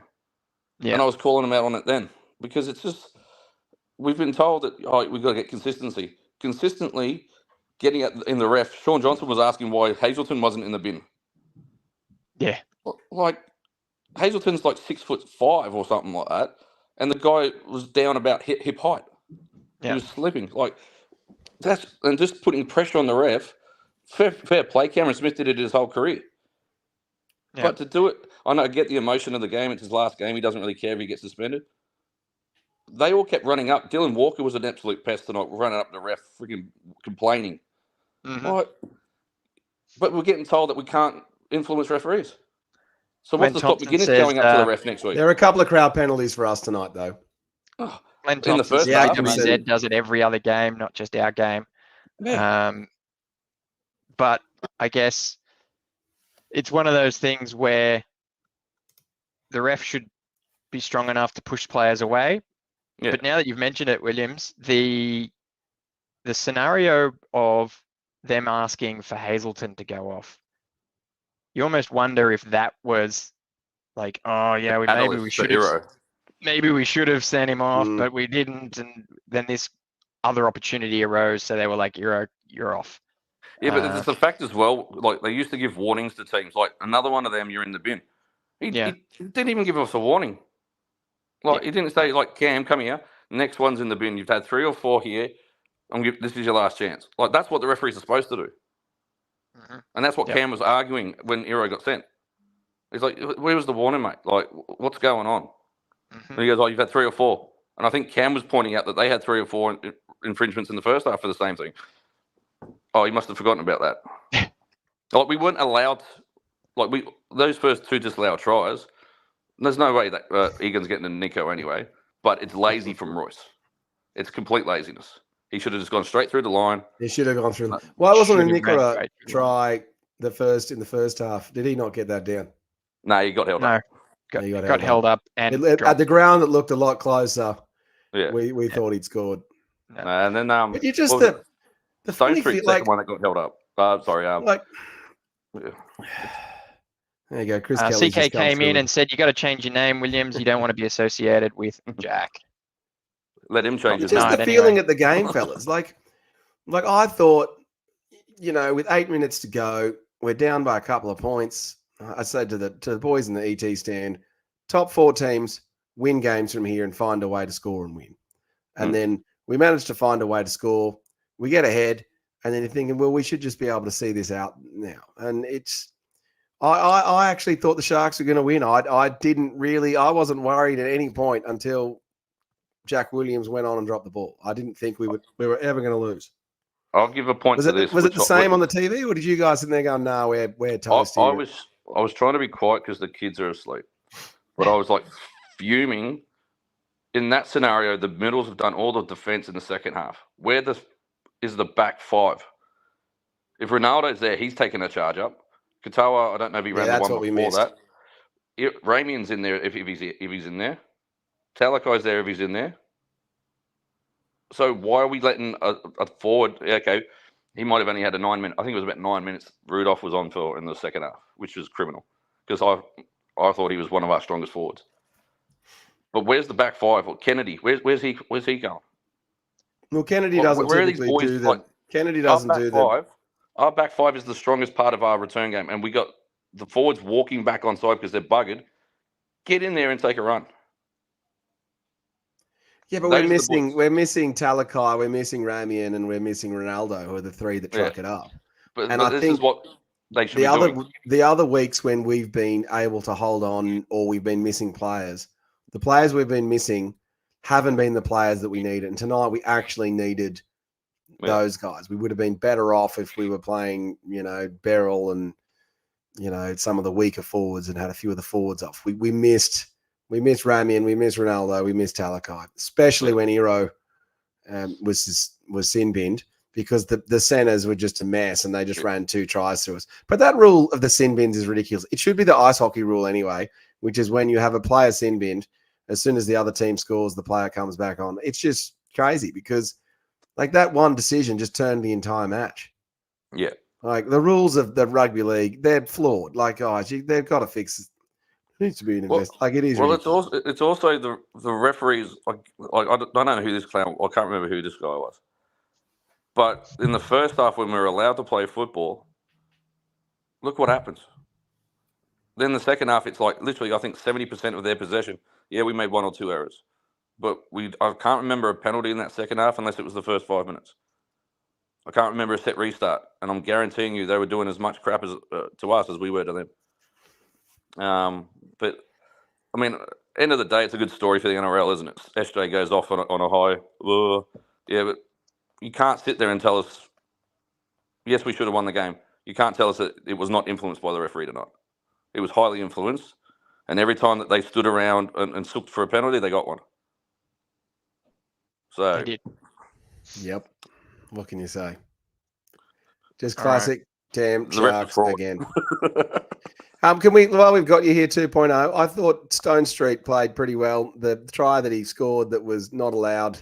S10: Yeah. And I was calling him out on it then. Because it's just, we've been told that we've got to get consistency. Consistently getting it in the ref. Sean Johnson was asking why Hazelton wasn't in the bin.
S8: Yeah.
S10: Like, Hazelton's like 6'5" or something like that. And the guy was down about hip height. Yeah. He was slipping. Like, and just putting pressure on the ref. Fair play. Cameron Smith did it his whole career. Yeah. But to do it, I get the emotion of the game. It's his last game. He doesn't really care if he gets suspended. They all kept running up. Dylan Walker was an absolute pest tonight, running up the ref, freaking complaining. Mm-hmm. But we're getting told that we can't influence referees. So what's to stop McGuinness going up to the ref next week?
S9: There are a couple of crowd penalties for us tonight, though.
S8: Glenn Thompson in the first DWZ does it every other game, not just our game. Yeah. But I guess it's one of those things where the ref should be strong enough to push players away. Yeah. But now that you've mentioned it, Williams, the scenario of them asking for Hazelton to go off, you almost wonder if that was like, oh yeah, maybe we should have sent him off, but we didn't, and then this other opportunity arose, so they were like, you're off.
S10: Yeah, but it's the fact as well. Like they used to give warnings to teams. Like another one of them, you're in the bin. He didn't even give us a warning. Like he didn't say, like, Cam, come here. Next one's in the bin. You've had 3 or 4 here. This is your last chance. Like that's what the referees are supposed to do. Mm-hmm. And that's what Cam was arguing when Ero got sent. He's like, where was the warning, mate? Like, what's going on? Mm-hmm. And he goes, you've had 3 or 4. And I think Cam was pointing out that they had 3 or 4 infringements in the first half for the same thing. Oh, he must have forgotten about that. Like, we weren't allowed, those first 2 disallowed tries, there's no way that Egan's getting a Nico anyway, but it's lazy from Royce. It's complete laziness. He should have just gone straight through the line.
S9: He should have gone through. Why wasn't a Nicola try in the first half? Did he not get that down?
S10: No, he got held up.
S8: He got held up. And
S9: at the ground, it looked a lot closer. Yeah, we thought he'd scored.
S10: And then
S9: but you just the
S10: Stone Street second one that got held up.
S9: There you go, Chris Kelly.
S8: CK came in and said, you got to change your name, Williams. You don't want to be associated with Jack.
S10: Let him change his
S9: name. Just the feeling at the game, fellas. Like I thought, with 8 minutes to go, we're down by a couple of points. I said to the boys in the ET stand, top 4 teams win games from here and find a way to score and win. And then we managed to find a way to score. We get ahead, and then you're thinking, well, we should just be able to see this out now. And it's, I actually thought the Sharks were going to win. I wasn't worried at any point until Jack Williams went on and dropped the ball. I didn't think we were ever going to lose.
S10: I'll give a point
S9: to this. Was it the same on the TV, or did you guys in there going, no, we're toast here?
S10: I was trying to be quiet because the kids are asleep. But I was like fuming. In that scenario, the middles have done all the defense in the second half. Where is the back 5? If Ronaldo's there, he's taking a charge up. Katoa, I don't know if he ran the one before that. Ramian's in there if he's in there. Talakai's there if he's in there. So why are we letting a forward? Okay, he might have only had a 9 minute. I think it was about 9 minutes. Rudolph was on for in the second half, which was criminal because I thought he was one of our strongest forwards. But where's the back five? Or Kennedy? Where's he going?
S9: Well, Kennedy doesn't typically do the. Kennedy doesn't do the.
S10: Our back five is the strongest part of our return game, and we got the forwards walking back onside because they're buggered. Get in there and take a run.
S9: Yeah, but we're missing Talakai, we're missing Ramian, and we're missing Ronaldo, who are the three that truck it up.
S10: But
S9: I
S10: this
S9: think
S10: is what they should be doing.
S9: The other weeks when we've been able to hold on or we've been missing players, the players we've been missing haven't been the players that we needed. And tonight we actually needed those guys. We would have been better off if we were playing, Beryl and, some of the weaker forwards and had a few of the forwards off. We missed Ramian, we missed Ronaldo, we missed Talakai, especially when Hero was sin binned because the centers were just a mess and they just ran 2 tries through us. But that rule of the sin bins is ridiculous. It should be the ice hockey rule anyway, which is when you have a player sin binned, as soon as the other team scores, the player comes back on. It's just crazy because that one decision just turned the entire match.
S10: Yeah.
S9: The rules of the rugby league, they're flawed. They've got to fix it. It needs to be an investment. It is.
S10: Well, it's also the referees. I don't know who this clown. I can't remember who this guy was. But in the first half, when we were allowed to play football, look what happens. Then the second half, it's literally, I think 70% of their possession. Yeah, we made 1 or 2 errors, but I can't remember a penalty in that second half unless it was the first 5 minutes. I can't remember a set restart, and I'm guaranteeing you they were doing as much crap to us as we were to them. But I mean, end of the day, it's a good story for the NRL, isn't it? SJ goes off on a high. Yeah, but you can't sit there and tell us, yes, we should have won the game. You can't tell us that it was not influenced by the referee tonight. It was highly influenced, and every time that they stood around and looked for a penalty, they got one. So,
S8: They did.
S9: Yep. What can you say? Just classic damn Sharks again. Can we, while we've got you here 2.0, I thought Stone Street played pretty well. The try that he scored that was not allowed.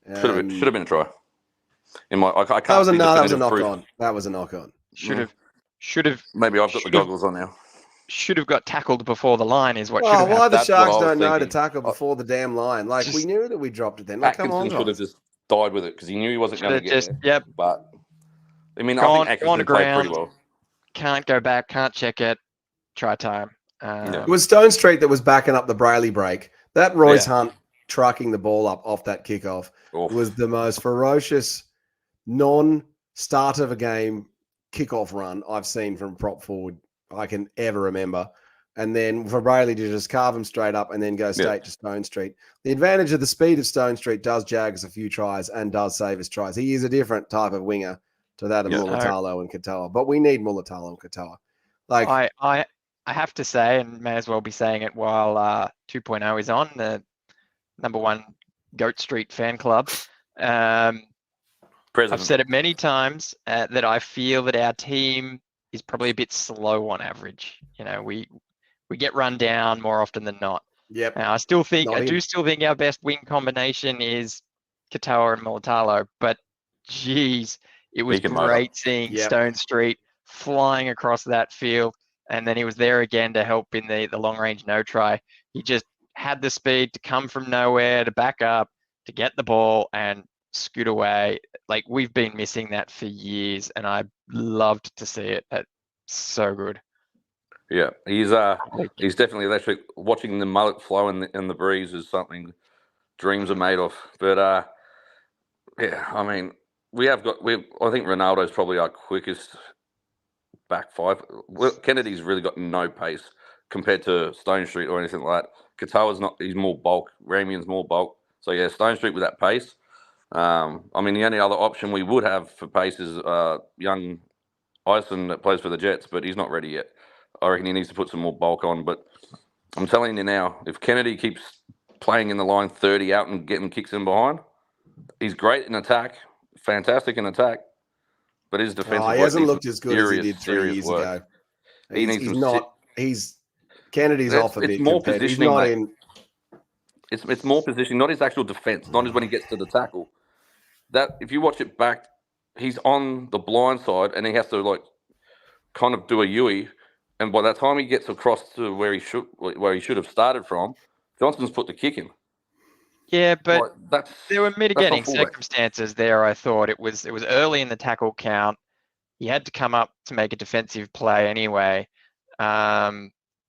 S10: Should have been a try. I can't
S9: that was a knock on. That was a knock on.
S8: Should have.
S10: Maybe I've got the goggles on now.
S8: Should have got tackled before the line is what should have
S9: happened. Why the Sharks don't know to
S10: thinking.
S9: tackle before the damn line? We knew that we dropped it then.
S10: Atkinson should have just died with it because he knew he wasn't going to get there.
S8: Yep.
S10: But I mean, I think Atkinson played pretty well.
S8: Can't go back. Can't check it. Try time.
S9: It was Stone Street that was backing up the Brayley break. That Royce Hunt trucking the ball up off that kickoff was the most ferocious non-start of a game kickoff run I've seen from prop forward I can ever remember. And then for Brayley to just carve him straight up and then go straight to Stone Street. The advantage of the speed of Stone Street does jag us a few tries and does save us tries. He is a different type of winger to that of Mulatalo and Katoa, but we need Mulatalo and Katoa.
S8: I have to say, and may as well be saying it while 2.0 is on, the number 1 Goat Street fan club. I've said it many times that I feel that our team is probably a bit slow on average. We get run down more often than not.
S9: Yep.
S8: I do still think our best wing combination is Katoa and Mulatalo, but geez, it was great seeing Stone Street flying across that field. And then he was there again to help in the long range no try. He just had the speed to come from nowhere, to back up, to get the ball and scoot away. We've been missing that for years, and I loved to see it. That's so good.
S10: Yeah, he's definitely electric. Watching the mullet flow in the breeze is something dreams are made of. But I mean, I think Ronaldo's probably our quickest back five. Kennedy's really got no pace compared to Stone Street or anything like that. Katoa's not. He's more bulk. Ramian's more bulk. So yeah, Stone Street with that pace. I mean, the only other option we would have for pace is young Ison that plays for the Jets, but he's not ready yet. I reckon he needs to put some more bulk on. But I'm telling you now, if Kennedy keeps playing in the line 30 out and getting kicks in behind, he's great in attack, fantastic in attack, but his defensive
S9: he hasn't looked as good as he did 3 years ago.
S10: He needs
S9: Kennedy's off a bit.
S10: It's more
S9: compared. He's
S10: positioning,
S9: not
S10: mate.
S9: in.
S10: It's more positioning, not his actual defense, not his when he gets to the tackle. That if you watch it back, he's on the blind side and he has to like kind of do a Yui, and by the time he gets across to where he should have started from, Johnson's put the kick in.
S8: Yeah, but
S10: Like,
S8: there were mitigating
S10: fullback.
S8: circumstances there. I thought it was early in the tackle count. He had to come up to make a defensive play anyway.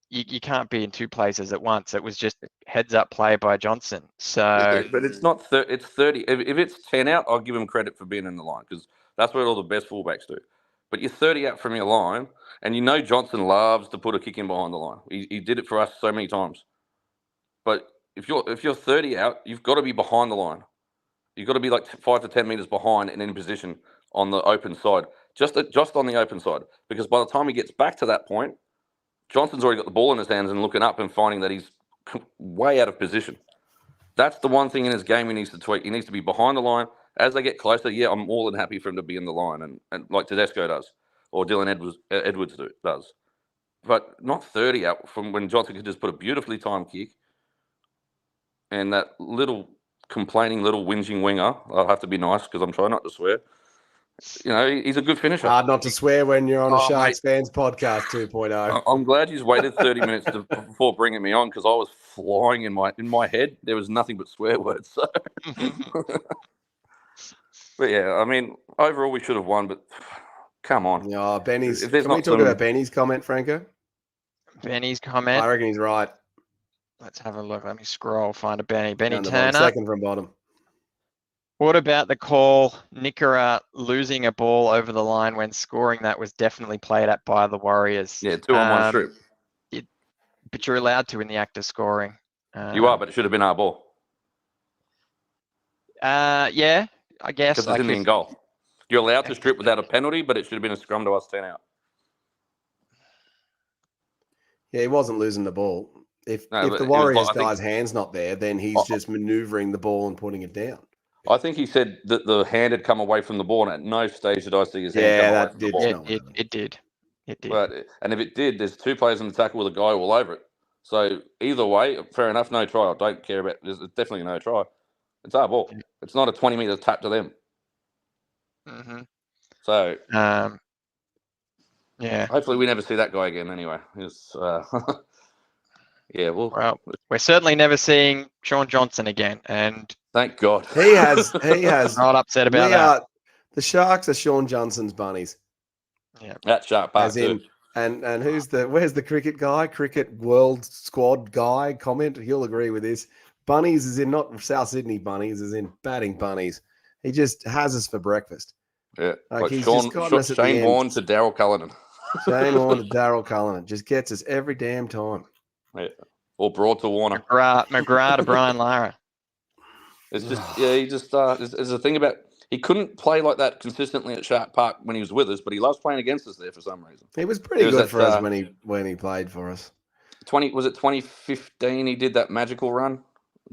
S8: You can't be in two places at once. It was just heads up play by Johnson. So,
S10: But it's not. It's 30. If it's 10 out, I'll give him credit for being in the line because that's what all the best fullbacks do. But you're 30 out from your line, and you know Johnson loves to put a kick in behind the line. He did it for us so many times. But if you're 30 out, you've got to be behind the line. You've got to be like 5 to 10 meters behind and in position on the open side, just on the open side. Because by the time he gets back to that point, Johnson's already got the ball in his hands and looking up and finding that he's way out of position. That's the one thing in his game he needs to tweak. He needs to be behind the line. As they get closer, I'm more than happy for him to be in the line, and like Tedesco does, or Dylan Edwards does. But not 30 out from when Johnson could just put a beautifully timed kick. And that little complaining, little whinging winger, I'll have to be nice because I'm trying not to swear. He's a good finisher.
S9: Hard not to swear when you're on a Sharks fans podcast 2.0.
S10: I'm glad you've waited 30 minutes before bringing me on because I was flying in my head. There was nothing but swear words. So. But yeah, I mean, overall we should have won, but come on.
S9: Yeah, Benny's. Can we talk about Benny's comment, Franco?
S8: Benny's comment.
S9: I reckon he's right.
S8: Let's have a look. Let me scroll, find a Benny. Benny
S9: Down the
S8: Turner.
S9: bottom, second from bottom.
S8: What about the call? Nickera losing a ball over the line when scoring that was definitely played at by the Warriors.
S10: Yeah, 2-on-1 strip.
S8: But you're allowed to in the act of scoring.
S10: You are, but it should have been our ball.
S8: Yeah, I guess.
S10: Because it's in the end goal. You're allowed to strip without a penalty, but it should have been a scrum to us 10 out.
S9: Yeah, he wasn't losing the ball. If the Warriors guy's hand's not there, then he's just manoeuvring the ball and putting it down.
S10: I think he said that the hand had come away from the ball, and at no stage did I see his hand come away from the ball.
S8: It did. It did.
S10: And if it did, there's two players in the tackle with a guy all over it. So either way, fair enough, no try. I don't care about. There's definitely no try. It's our ball. It's not a 20-meter tap to them.
S8: Mm-hmm.
S10: So
S8: yeah.
S10: Hopefully we never see that guy again. Anyway, yeah.
S8: Well, we're certainly never seeing Sean Johnson again, and
S10: thank God
S9: he has.
S8: Not upset about that.
S9: The Sharks are Sean Johnson's bunnies.
S8: Yeah,
S10: that Shark part too.
S9: And where's the cricket guy? Cricket World Squad guy comment. He'll agree with this. Bunnies is in not South Sydney bunnies, is in batting bunnies. He just has us for breakfast.
S10: Yeah,
S9: like he's
S10: Shane
S9: Warne
S10: to Daryl Cullinan.
S9: Shane Warne to Daryl Cullinan. Just gets us every damn time.
S10: Yeah. Or Broad to Warner.
S8: McGrath to Brian Lara.
S10: It's just he just there's a thing about he couldn't play like that consistently at Shark Park when he was with us, but he loves playing against us there for some reason.
S9: He was pretty good for us when he played for us.
S10: 2015 he did that magical run,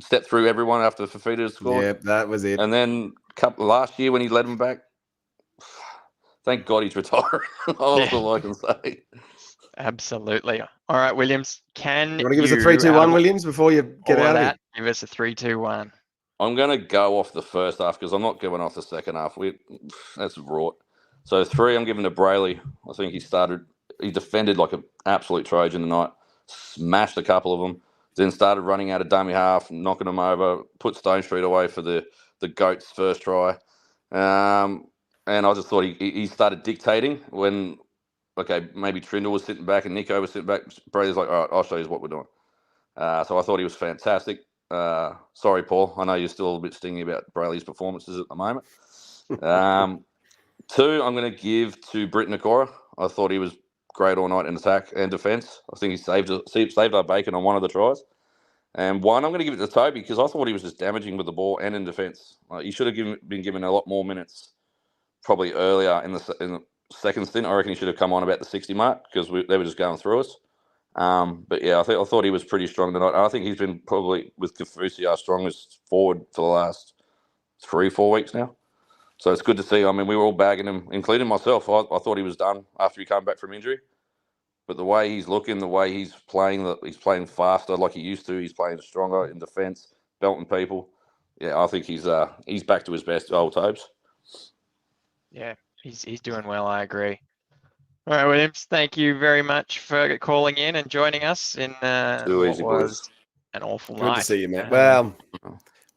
S10: stepped through everyone after Fafita scored.
S9: Yeah, that was it.
S10: And then last year when he led him back, thank God he's retiring. That's all I can say.
S8: Absolutely. All right, Williams, you want
S9: to give us a 3-2-1, Williams, before you get out of it?
S8: Give us a 3-2-1.
S10: I'm going to go off the first half because I'm not going off the second half. That's rot. So 3, I'm giving to Brayley. I think he defended like an absolute Trojan tonight, smashed a couple of them, then started running out of dummy half, knocking them over, put Stone Street away for the Goats' first try. And I just thought he started dictating when, maybe Trindle was sitting back and Nico was sitting back. Brayley's like, all right, I'll show you what we're doing. So I thought he was fantastic. Sorry, Paul. I know you're still a bit stingy about Brayley's performances at the moment. 2, I'm going to give to Britt Nakora. I thought he was great all night in attack and defence. I think he saved our bacon on one of the tries. And 1, I'm going to give it to Toby because I thought he was just damaging with the ball and in defence. He should have been given a lot more minutes probably earlier in the second stint. I reckon he should have come on about the 60 mark because they were just going through us. But yeah, I thought he was pretty strong tonight. I think he's been probably with Kafusi our strongest forward for the last 3-4 weeks now. So it's good to see. I mean, we were all bagging him, including myself. I thought he was done after he came back from injury. But the way he's looking, the way he's playing faster like he used to. He's playing stronger in defence, belting people. Yeah, I think he's back to his best, old Tobes.
S8: Yeah, he's doing well. I agree. All right, Williams, thank you very much for calling in and joining us in what was an awful night.
S9: Good to see you, Matt. Well,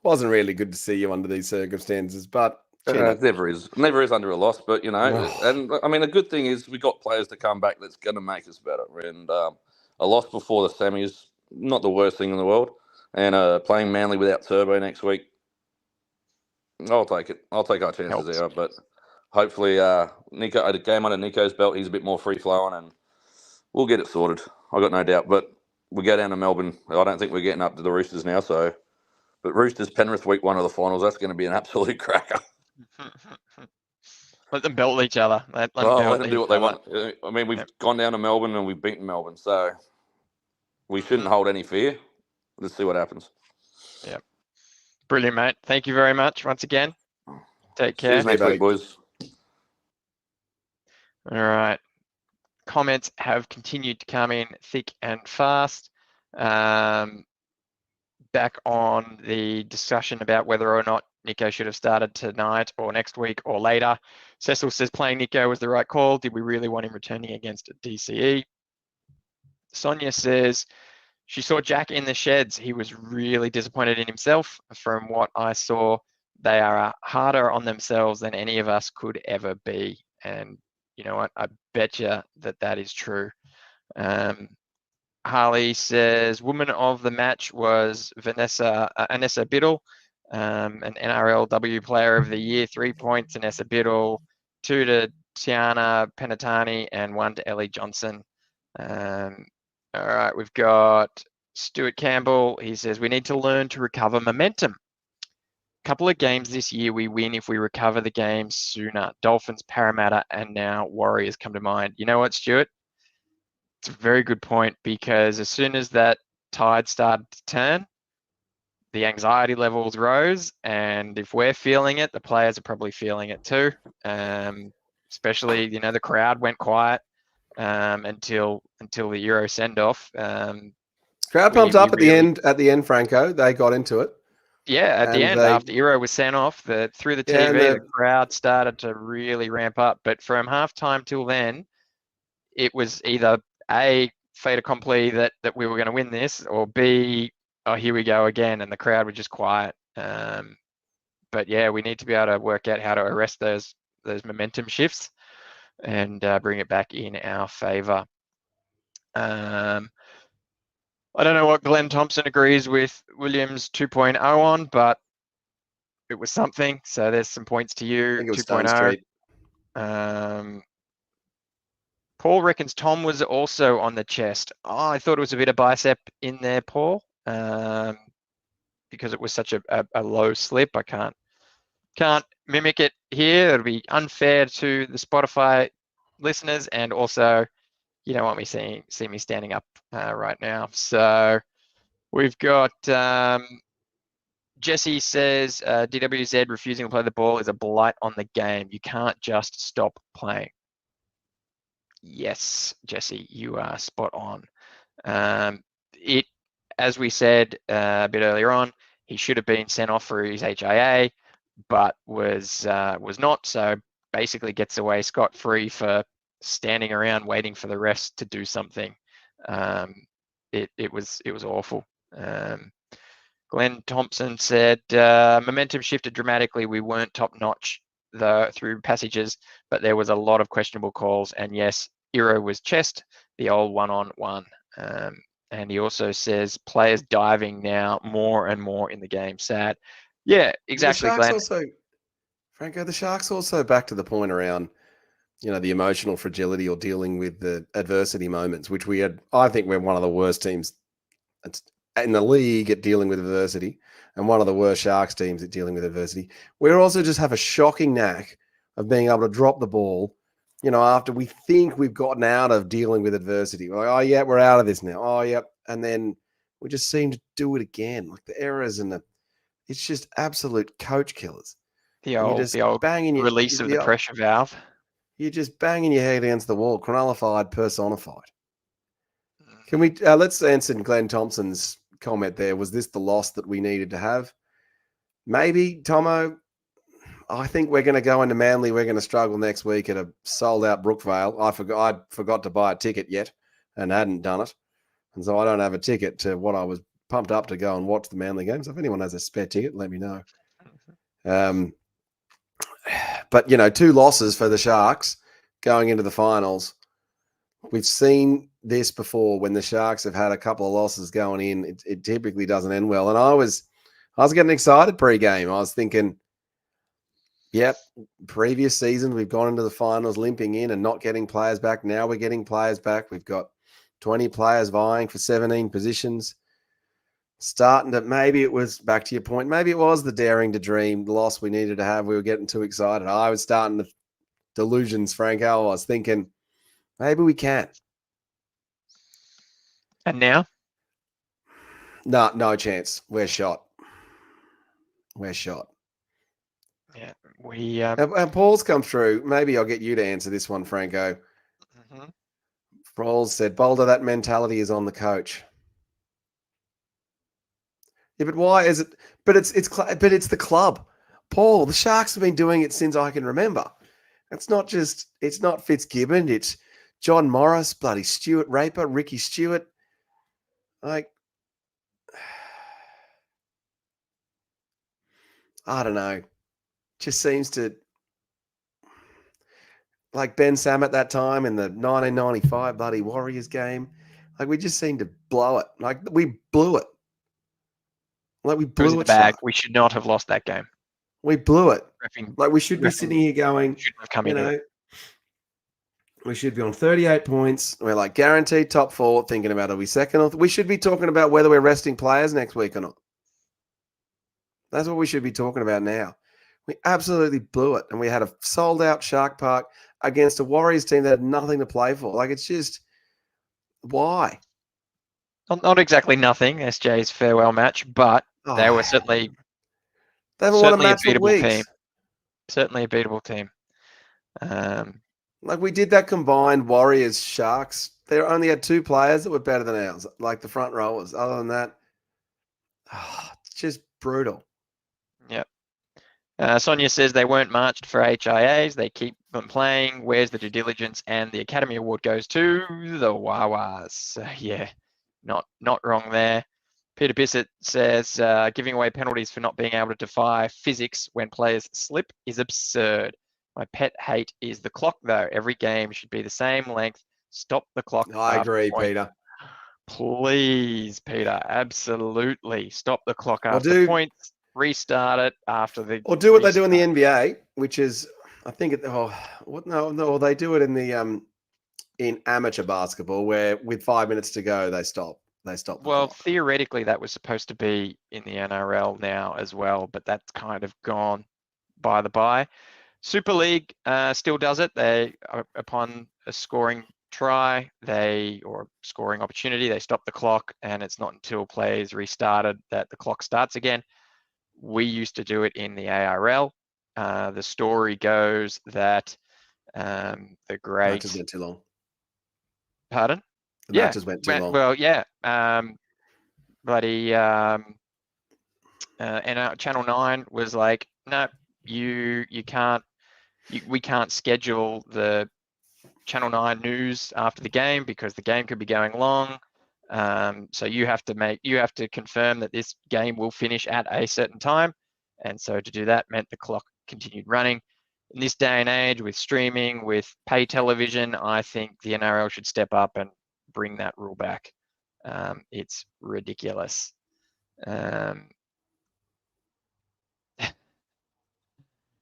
S9: wasn't really good to see you under these circumstances, but
S10: it never is under a loss. But and I mean, the good thing is we got players to come back that's going to make us better. And a loss before the semis, not the worst thing in the world. And playing Manly without Turbo next week, I'll take it. I'll take our chances there. But hopefully, Nico, a game under Nico's belt, he's a bit more free flowing, and we'll get it sorted. I got no doubt. But we go down to Melbourne. I don't think we're getting up to the Roosters now. So, but Roosters Penrith week 1 of the finals. That's going to be an absolute cracker.
S8: Let them belt each other. Let
S10: them do what they want. I mean, we've gone down to Melbourne and we've beaten Melbourne, so we shouldn't hold any fear. Let's see what happens.
S8: Yeah, brilliant, mate. Thank you very much once again. Take care.
S10: See you next week, boys.
S8: All right. Comments have continued to come in thick and fast. Back on the discussion about whether or not Nico should have started tonight or next week or later. Cecil says playing Nico was the right call. Did we really want him returning against DCE? Sonia says she saw Jack in the sheds. He was really disappointed in himself. From what I saw, they are harder on themselves than any of us could ever be. And you know what? I bet you that is true. Harley says woman of the match was Anessa Biddle, an NRLW player of the year, 3 points, Anessa Biddle, 2 to Tiana Penatani, and 1 to Ellie Johnson. All right, we've got Stuart Campbell. He says we need to learn to recover momentum. Couple of games this year we win if we recover the game sooner. Dolphins, Parramatta, and now Warriors come to mind. You know what, Stuart? It's a very good point, because as soon as that tide started to turn, the anxiety levels rose, and if we're feeling it, the players are probably feeling it too. Especially, the crowd went quiet until the Euro send-off.
S9: Crowd pumped up at the end, Franco. They got into it.
S8: Yeah, at the end, after Euro was sent off, through the TV, the crowd started to really ramp up. But from halftime till then, it was either A, fait accompli that we were going to win this, or B, oh, here we go again, and the crowd was just quiet. But yeah, we need to be able to work out how to arrest those momentum shifts and bring it back in our favour. I don't know what Glenn Thompson agrees with Williams 2.0 on, but it was something. So there's some points to you.
S9: I think it was
S8: 2.0. Paul reckons Tom was also on the chest. Oh, I thought it was a bit of bicep in there, Paul, because it was such a low slip. I can't mimic it here. It'll be unfair to the Spotify listeners, and also you don't want me see me standing up right now. So we've got Jesse says DWZ refusing to play the ball is a blight on the game. You can't just stop playing. Yes, Jesse, you are spot on. As we said a bit earlier on, he should have been sent off for his HIA, but was not. So basically gets away scot-free for standing around waiting for the rest to do something. It was awful. Glenn Thompson said momentum shifted dramatically. We weren't top notch through passages, but there was a lot of questionable calls. And yes, Iro was chest, the old one-on-one. And he also says players diving now more and more in the game. Sad. Yeah, exactly, Glenn.
S9: Franco, the Sharks also back to the point around the emotional fragility or dealing with the adversity moments, which we had. I think we're one of the worst teams in the league at dealing with adversity, and one of the worst Sharks teams at dealing with adversity. We also just have a shocking knack of being able to drop the ball, after we think we've gotten out of dealing with adversity. We're like, oh, yeah, we're out of this now. Oh, yeah. And then we just seem to do it again. Like the errors and it's just absolute coach killers.
S8: The old banging release of the pressure valve.
S9: You're just banging your head against the wall, chronolified, personified. Can we let's answer Glenn Thompson's comment there. Was this the loss that we needed to have? Maybe, Tomo. I think we're going to go into Manly. We're going to struggle next week at a sold-out Brookvale. I forgot to buy a ticket yet and hadn't done it. And so I don't have a ticket to what I was pumped up to go and watch the Manly games. If anyone has a spare ticket, let me know. But, 2 losses for the Sharks going into the finals. We've seen this before when the Sharks have had a couple of losses going in. It typically doesn't end well. And I was getting excited pre-game. I was thinking, yep, previous season we've gone into the finals limping in and not getting players back. Now we're getting players back. We've got 20 players vying for 17 positions. Starting to, maybe it was, back to your point, maybe it was the daring to dream, the loss we needed to have. We were getting too excited. I was starting to delusions, Franko. I was thinking, maybe we can.
S8: And now?
S9: No chance. We're shot.
S8: Yeah, we.
S9: And Paul's come through. Maybe I'll get you to answer this one, Franko.
S8: Mm-hmm.
S9: Paul said, Boldo, that mentality is on the coach. Yeah, but why is it? But it's the club, Paul. The Sharks have been doing it since I can remember. It's not Fitzgibbon. It's John Morris, bloody Stuart Raper, Ricky Stewart. Like, I don't know. Just seems to, like Ben Sam at that time in the 1995 bloody Warriors game. Like, we just seemed to blow it. Like, we blew it. Like, we blew it.
S8: Bag. We should not have lost that game.
S9: We blew it.
S8: Reffing,
S9: like, we should be sitting here going, we should be on 38 points. We're like guaranteed top 4, thinking about are we second or we should be talking about whether we're resting players next week or not. That's what we should be talking about now. We absolutely blew it. And we had a sold out Shark Park against a Warriors team that had nothing to play for. Like, it's just, why?
S8: Not exactly nothing, SJ's farewell match, but they were certainly
S9: they haven't won a match for weeks.
S8: Team. Certainly a beatable team.
S9: Like, we did that combined Warriors Sharks. They only had 2 players that were better than ours, like the front rowers. Other than that, it's just brutal.
S8: Yep. Sonia says they weren't marched for HIAs. They keep them playing. Where's the due diligence? And the Academy Award goes to the Wawas. So, yeah, not wrong there. Peter Bissett says giving away penalties for not being able to defy physics when players slip is absurd. My pet hate is the clock, though. Every game should be the same length. Stop the clock.
S9: I agree, Peter.
S8: Please, Peter. Absolutely. Stop the clock after points. Restart it after the.
S9: Or do what they do in the NBA, which is, I think, they do it in the in amateur basketball, where with 5 minutes to go, they stop.
S8: Well, theoretically, that was supposed to be in the NRL now as well, but that's kind of gone by the by. Super League still does it. They, upon a scoring try, or scoring opportunity, they stop the clock, and it's not until plays restarted that the clock starts again. We used to do it in the ARL. The story goes that the great
S9: matches went too long.
S8: Pardon?
S9: The matches went too long.
S8: Well, yeah. And Channel 9 was like, no, you can't. We can't schedule the Channel 9 news after the game because the game could be going long. So you have to confirm that this game will finish at a certain time. And so to do that meant the clock continued running. In this day and age, with streaming, with pay television, I think the NRL should step up and bring that rule back. It's ridiculous.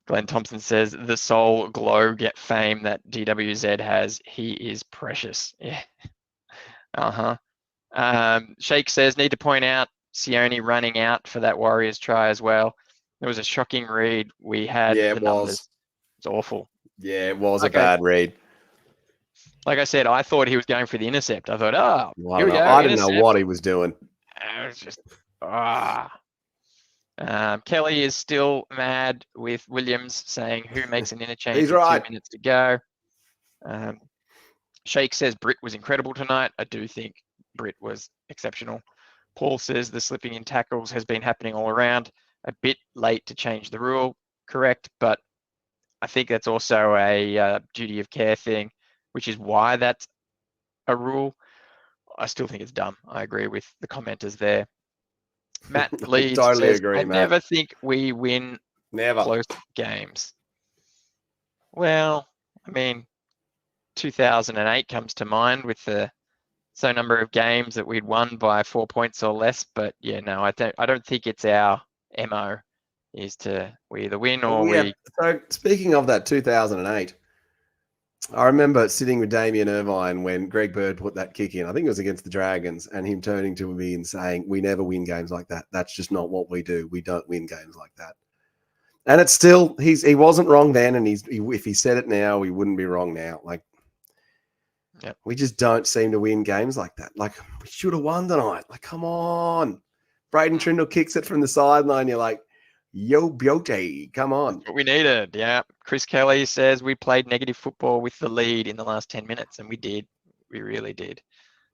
S8: Glenn Thompson says, the soul glow get fame that DWZ has. He is precious. Yeah. Sheikh says, need to point out Sione running out for that Warriors try as well. There was a shocking read. We had
S9: the
S8: numbers.
S9: Was.
S8: It's awful.
S9: Yeah, it was a bad read.
S8: Like I said, I thought he was going for the intercept. I thought,
S9: I didn't know what he was doing.
S8: It was just, Kelly is still mad with Williams saying who makes an interchange
S9: He's
S8: with
S9: right.
S8: 2 minutes to go. Sheikh says Britt was incredible tonight. I do think Britt was exceptional. Paul says the slipping in tackles has been happening all around. A bit late to change the rule, correct, but I think that's also a duty of care thing, which is why that's a rule. I still think it's dumb. I agree with the commenters there. Matt Leeds
S9: totally
S8: says,
S9: agree,
S8: I
S9: Matt.
S8: never think we win
S9: Never.
S8: close games. Well, I mean, 2008 comes to mind with the number of games that we'd won by 4 points or less. But yeah, no, I don't think it's our MO is to we either win or we.
S9: So speaking of that 2008, I remember sitting with Damien Irvine when Greg Bird put that kick in. I think it was against the Dragons, and him turning to me and saying, "We never win games like that. That's just not what we do. We don't win games like that." And it's still he wasn't wrong then, and if he said it now, he wouldn't be wrong now. Like,
S8: yep.
S9: We just don't seem to win games like that. Like, we should have won tonight. Like, come on. Braden Trindle kicks it from the sideline. You're like, yo, beauty, come on.
S8: That's what we needed, yeah. Chris Kelly says we played negative football with the lead in the last 10 minutes, and we did. We really did.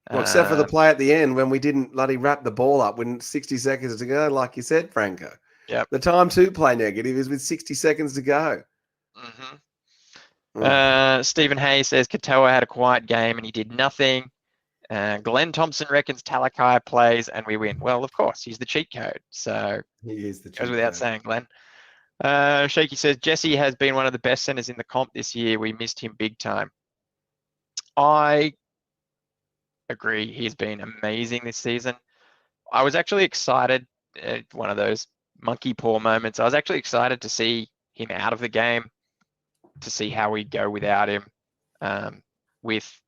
S9: Well, except for the play at the end when we didn't bloody wrap the ball up when 60 seconds to go, like you said, Franco.
S8: Yep.
S9: The time to play negative is with 60 seconds to go.
S8: Mm-hmm. Stephen Hayes says Katoa had a quiet game and he did nothing. Glenn Thompson reckons Talakai plays and we win. Well, of course, he's the cheat code. So
S9: he is the cheat
S8: goes without
S9: code.
S8: saying, Glenn. Shaky says Jesse has been one of the best centers in the comp this year. We missed him big time. I agree. He's been amazing this season. I was actually excited. One of those monkey paw moments. I was actually excited to see him out of the game, to see how we go without him. With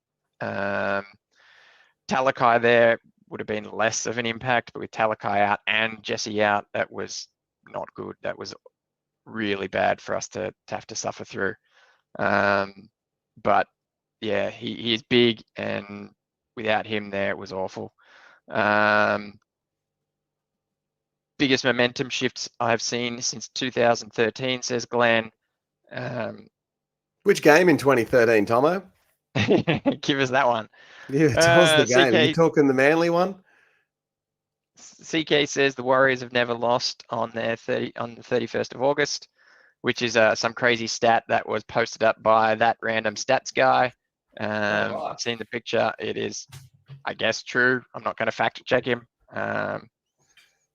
S8: Talakai there would have been less of an impact, but with Talakai out and Jesse out, that was not good. That was really bad for us to have to suffer through. But yeah, he is big, and without him there, it was awful. Biggest momentum shifts I've seen since 2013, says Glenn.
S9: Which game in 2013, Tomo?
S8: Give us that one.
S9: Yeah, tell us the game. Are you talking the Manly one?
S8: CK says the Warriors have never lost on the 31st of August, which is some crazy stat that was posted up by that random stats guy. I've seen the picture. It is, I guess, true. I'm not going to fact check him.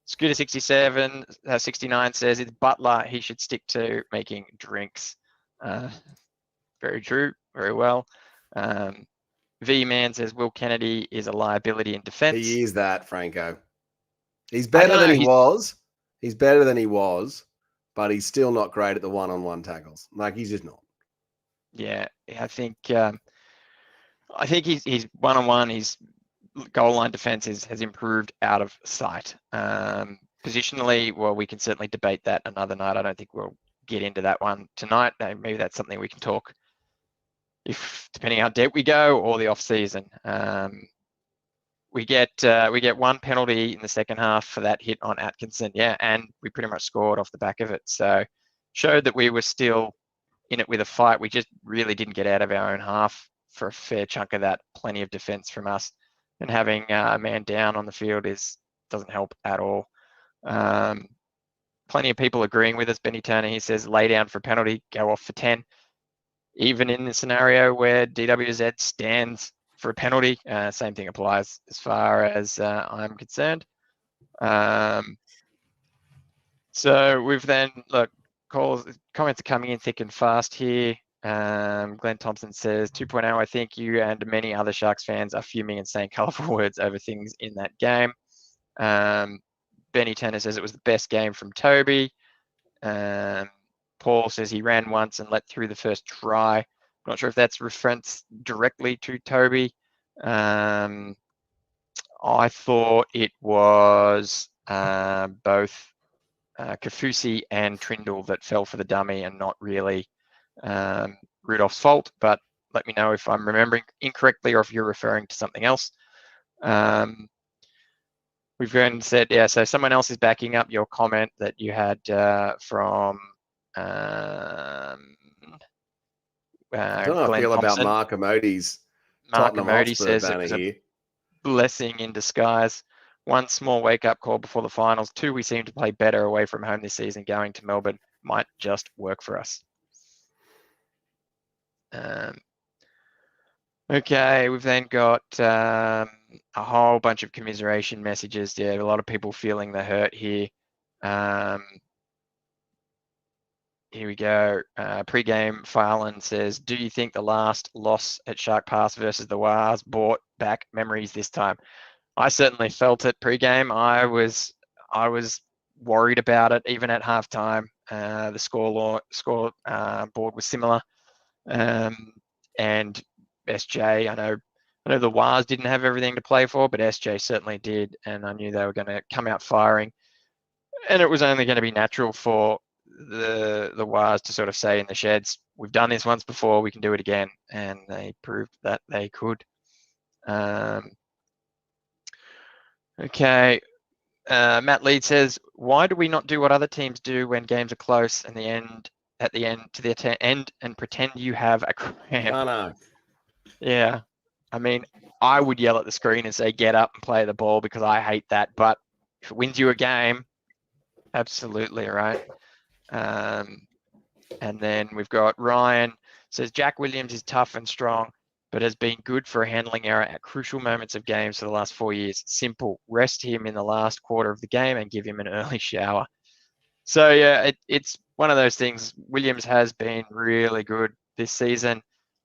S8: Scooter 69 says it's Butler. He should stick to making drinks. Very true. Very well. V-Man says Will Kennedy is a liability in defense.
S9: He is that, Franco. He's better than he was. He's better than he was, but he's still not great at the one-on-one tackles. Like, he's just not.
S8: Yeah, I think he's one-on-one. His goal line defense has improved out of sight. Positionally, well, we can certainly debate that another night. I don't think we'll get into that one tonight. Maybe that's something we can talk depending how deep we go, or the off season. We get one penalty in the second half for that hit on Atkinson, yeah, and we pretty much scored off the back of it. So showed that we were still in it with a fight. We just really didn't get out of our own half for a fair chunk of that. Plenty of defense from us, and having a man down on the field doesn't help at all. Plenty of people agreeing with us. Benny Turner, he says, lay down for a penalty, go off for 10. Even in the scenario where DWZ stands for a penalty, same thing applies as far as I'm concerned. So we've then, look, comments are coming in thick and fast here. Glenn Thompson says, 2.0, I think you and many other Sharks fans are fuming and saying colourful words over things in that game. Benny Turner says it was the best game from Toby. Paul says he ran once and let through the first try. I'm not sure if that's reference directly to Toby. I thought it was both Kafusi and Trindle that fell for the dummy, and not really Rudolph's fault. But let me know if I'm remembering incorrectly or if you're referring to something else. We've then said, yeah, so someone else is backing up your comment that you had from
S9: I don't know how I
S8: Glenn
S9: feel
S8: Thompson.
S9: about Mark Amodi's
S8: Mark
S9: Tottenham
S8: Amodi
S9: Hotspur
S8: says
S9: banner here.
S8: blessing in disguise. 1 small wake-up call before the finals. 2, we seem to play better away from home this season. Going to Melbourne might just work for us. Okay, we've then got a whole bunch of commiseration messages. Yeah, a lot of people feeling the hurt here. Here we go. Pre-game, Farland says, do you think the last loss at Shark Pass versus the Wars brought back memories this time? I certainly felt it pre-game. I was worried about it even at halftime. The score board was similar. And SJ, I know the Wars didn't have everything to play for, but SJ certainly did, and I knew they were going to come out firing. And it was only going to be natural for the Wars to sort of say in the sheds, we've done this once before, we can do it again, and they proved that they could. Okay, Matt Lead says, why do we not do what other teams do when games are close and at the end and pretend you have a cramp?
S9: I know.
S8: Yeah, I mean, I would yell at the screen and say, get up and play the ball, because I hate that. But if it wins you a game, absolutely, right? And then we've got Ryan says, Jack Williams is tough and strong, but has been good for a handling error at crucial moments of games for the last 4 years. Simple. Rest him in the last quarter of the game and give him an early shower. So, yeah, it's one of those things. Williams has been really good this season.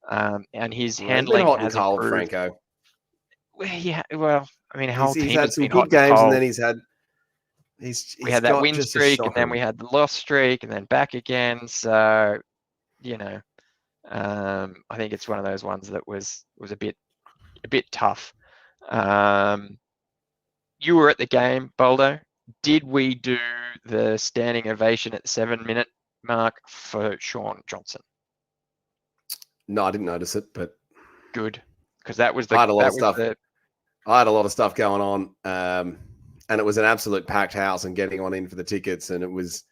S8: And his handling has improved.
S9: Franco.
S8: Well, I mean, how
S9: he's had some good games, and then he's had
S8: we had that win streak, and then we had the loss streak, and then back again. So, I think it's one of those ones that was a bit tough. You were at the game, Boldo. Did we do the standing ovation at the 7-minute mark for Sean Johnson?
S9: No, I didn't notice it, but
S8: good, because that was the.
S9: I had a lot of stuff. I had a lot of stuff going on, and it was an absolute packed house and getting on in for the tickets, and there was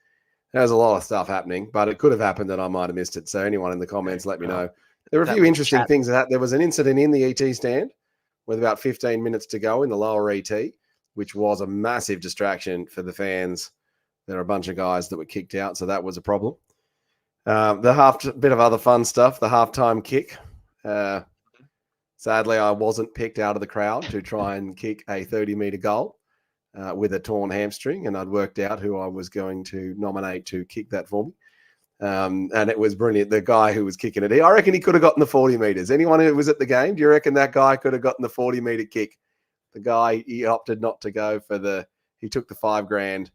S9: a lot of stuff happening. But it could have happened that I might have missed it. So anyone in the comments, let me know. There were a few interesting things that there was an incident in the ET stand with about 15 minutes to go in the lower ET, which was a massive distraction for the fans. There are a bunch of guys that were kicked out, so that was a problem. The bit of other fun stuff, the halftime kick. Sadly, I wasn't picked out of the crowd to try and kick a 30-meter goal with a torn hamstring, and I'd worked out who I was going to nominate to kick that for me. And it was brilliant. The guy who was kicking it, I reckon he could have gotten the 40 meters. Anyone who was at the game, do you reckon that guy could have gotten the 40-meter kick? The guy, he opted not to go for he took the $5,000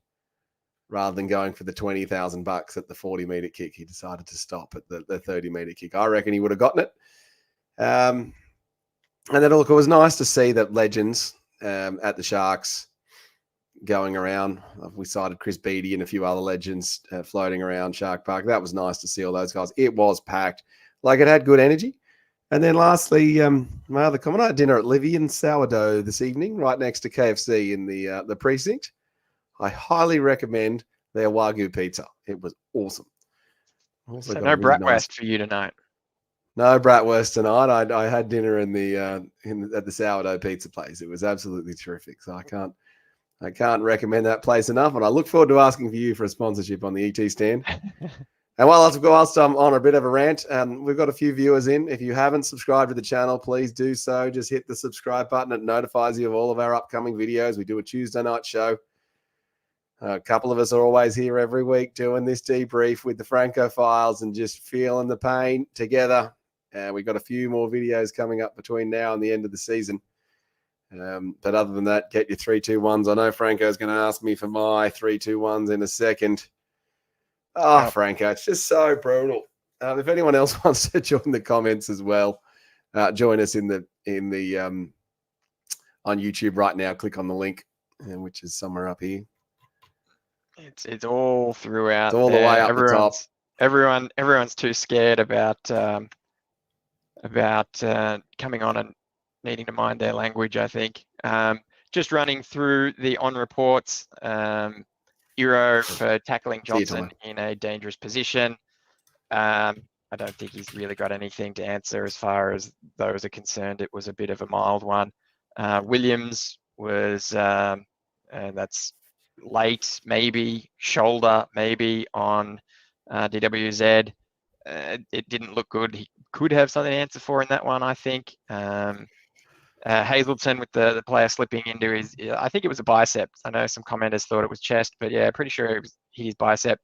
S9: rather than going for the $20,000 at the 40-meter kick. He decided to stop at the 30-meter kick. I reckon he would have gotten it. And then, look, it was nice to see that legends at the Sharks going around. We cited Chris Beattie and a few other legends floating around Shark Park. That was nice to see all those guys. It was packed. Like, it had good energy. And then lastly, my other comment, I had dinner at Livy and Sourdough this evening, right next to KFC in the precinct. I highly recommend their Wagyu pizza. It was awesome.
S8: So no bratwurst for you tonight.
S9: No bratwurst tonight. I had dinner at the Sourdough pizza place. It was absolutely terrific. So I can't recommend that place enough. And I look forward to asking for you for a sponsorship on the ET stand. And whilst I'm on a bit of a rant, we've got a few viewers in. If you haven't subscribed to the channel, please do so. Just hit the subscribe button. It notifies you of all of our upcoming videos. We do a Tuesday night show. A couple of us are always here every week doing this debrief with the Franco files and just feeling the pain together. We've got a few more videos coming up between now and the end of the season. But other than that, get your 3-2-1s. I know Franco's going to ask me for my 3-2-1s in a second. Oh, Franco, it's just so brutal. If anyone else wants to join the comments as well, join us in the on YouTube right now. Click on the link, which is somewhere up here.
S8: It's all throughout.
S9: It's all the way up the top.
S8: Everyone's too scared about coming on and needing to mind their language, I think. Just running through the on reports. Iro for tackling Johnson in a dangerous position. I don't think he's really got anything to answer as far as those are concerned. It was a bit of a mild one. Williams was, that's late, maybe, shoulder, maybe on DWZ. It didn't look good. He could have something to answer for in that one, I think. Hazleton with the player slipping into his, I think it was a bicep. I know some commenters thought it was chest, but yeah, pretty sure it was his bicep.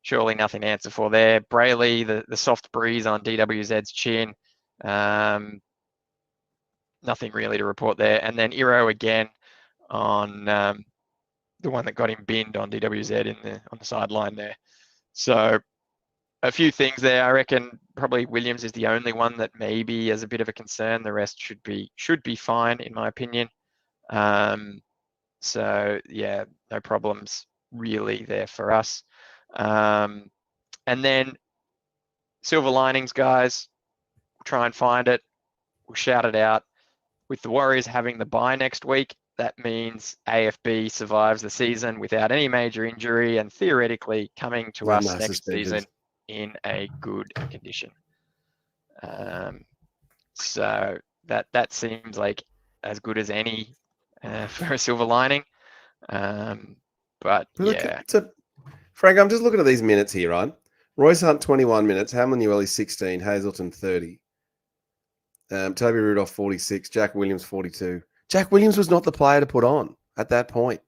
S8: Surely nothing to answer for there. Brayley, the soft breeze on DWZ's chin. Nothing really to report there. And then Iro again on the one that got him binned on DWZ on the sideline there. So a few things there. I reckon probably Williams is the only one that maybe is a bit of a concern. The rest should be fine, in my opinion. So yeah, no problems really there for us. And then silver linings, guys. We'll try and find it. We'll shout it out. With the Warriors having the bye next week, that means AFB survives the season without any major injury and theoretically coming to us next season in a good condition. So that seems like as good as any for a silver lining. But yeah.
S9: Frank, I'm just looking at these minutes here, right? Royce Hunt, 21 minutes. Hamlin-Uele, 16. Hazleton, 30. Toby Rudolph, 46. Jack Williams, 42. Jack Williams was not the player to put on at that point.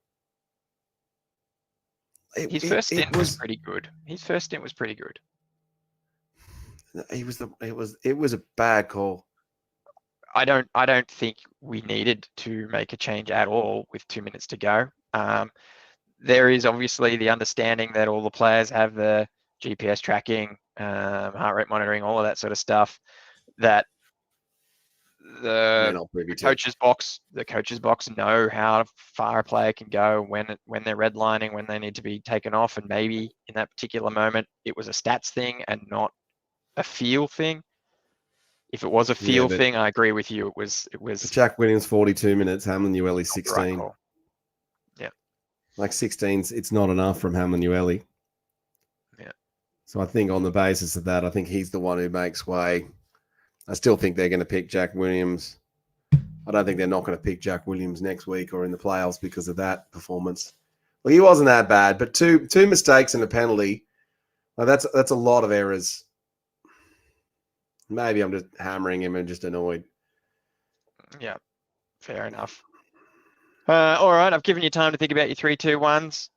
S8: His first stint was pretty good.
S9: It was a bad call.
S8: I don't think we needed to make a change at all with 2 minutes to go. There is obviously the understanding that all the players have the GPS tracking, heart rate monitoring, all of that sort of stuff. That the coach's box know how far a player can go when they're redlining, when they need to be taken off, and maybe in that particular moment it was a stats thing and not a feel thing. If it was a feel thing, I agree with you. It was
S9: Jack Williams 42 minutes, Hamlin-Uele 16.
S8: Right, yeah,
S9: like 16's, it's not enough from Hamlin-Uele.
S8: Yeah.
S9: So I think on the basis of that, I think he's the one who makes way. I still think they're going to pick Jack Williams. I don't think they're not going to pick Jack Williams next week or in the playoffs because of that performance. Well, he wasn't that bad, but two mistakes and a penalty. Well, that's a lot of errors. Maybe I'm just hammering him and just annoyed.
S8: Yeah, fair enough. All right, I've given you time to think about your 3-2-1s.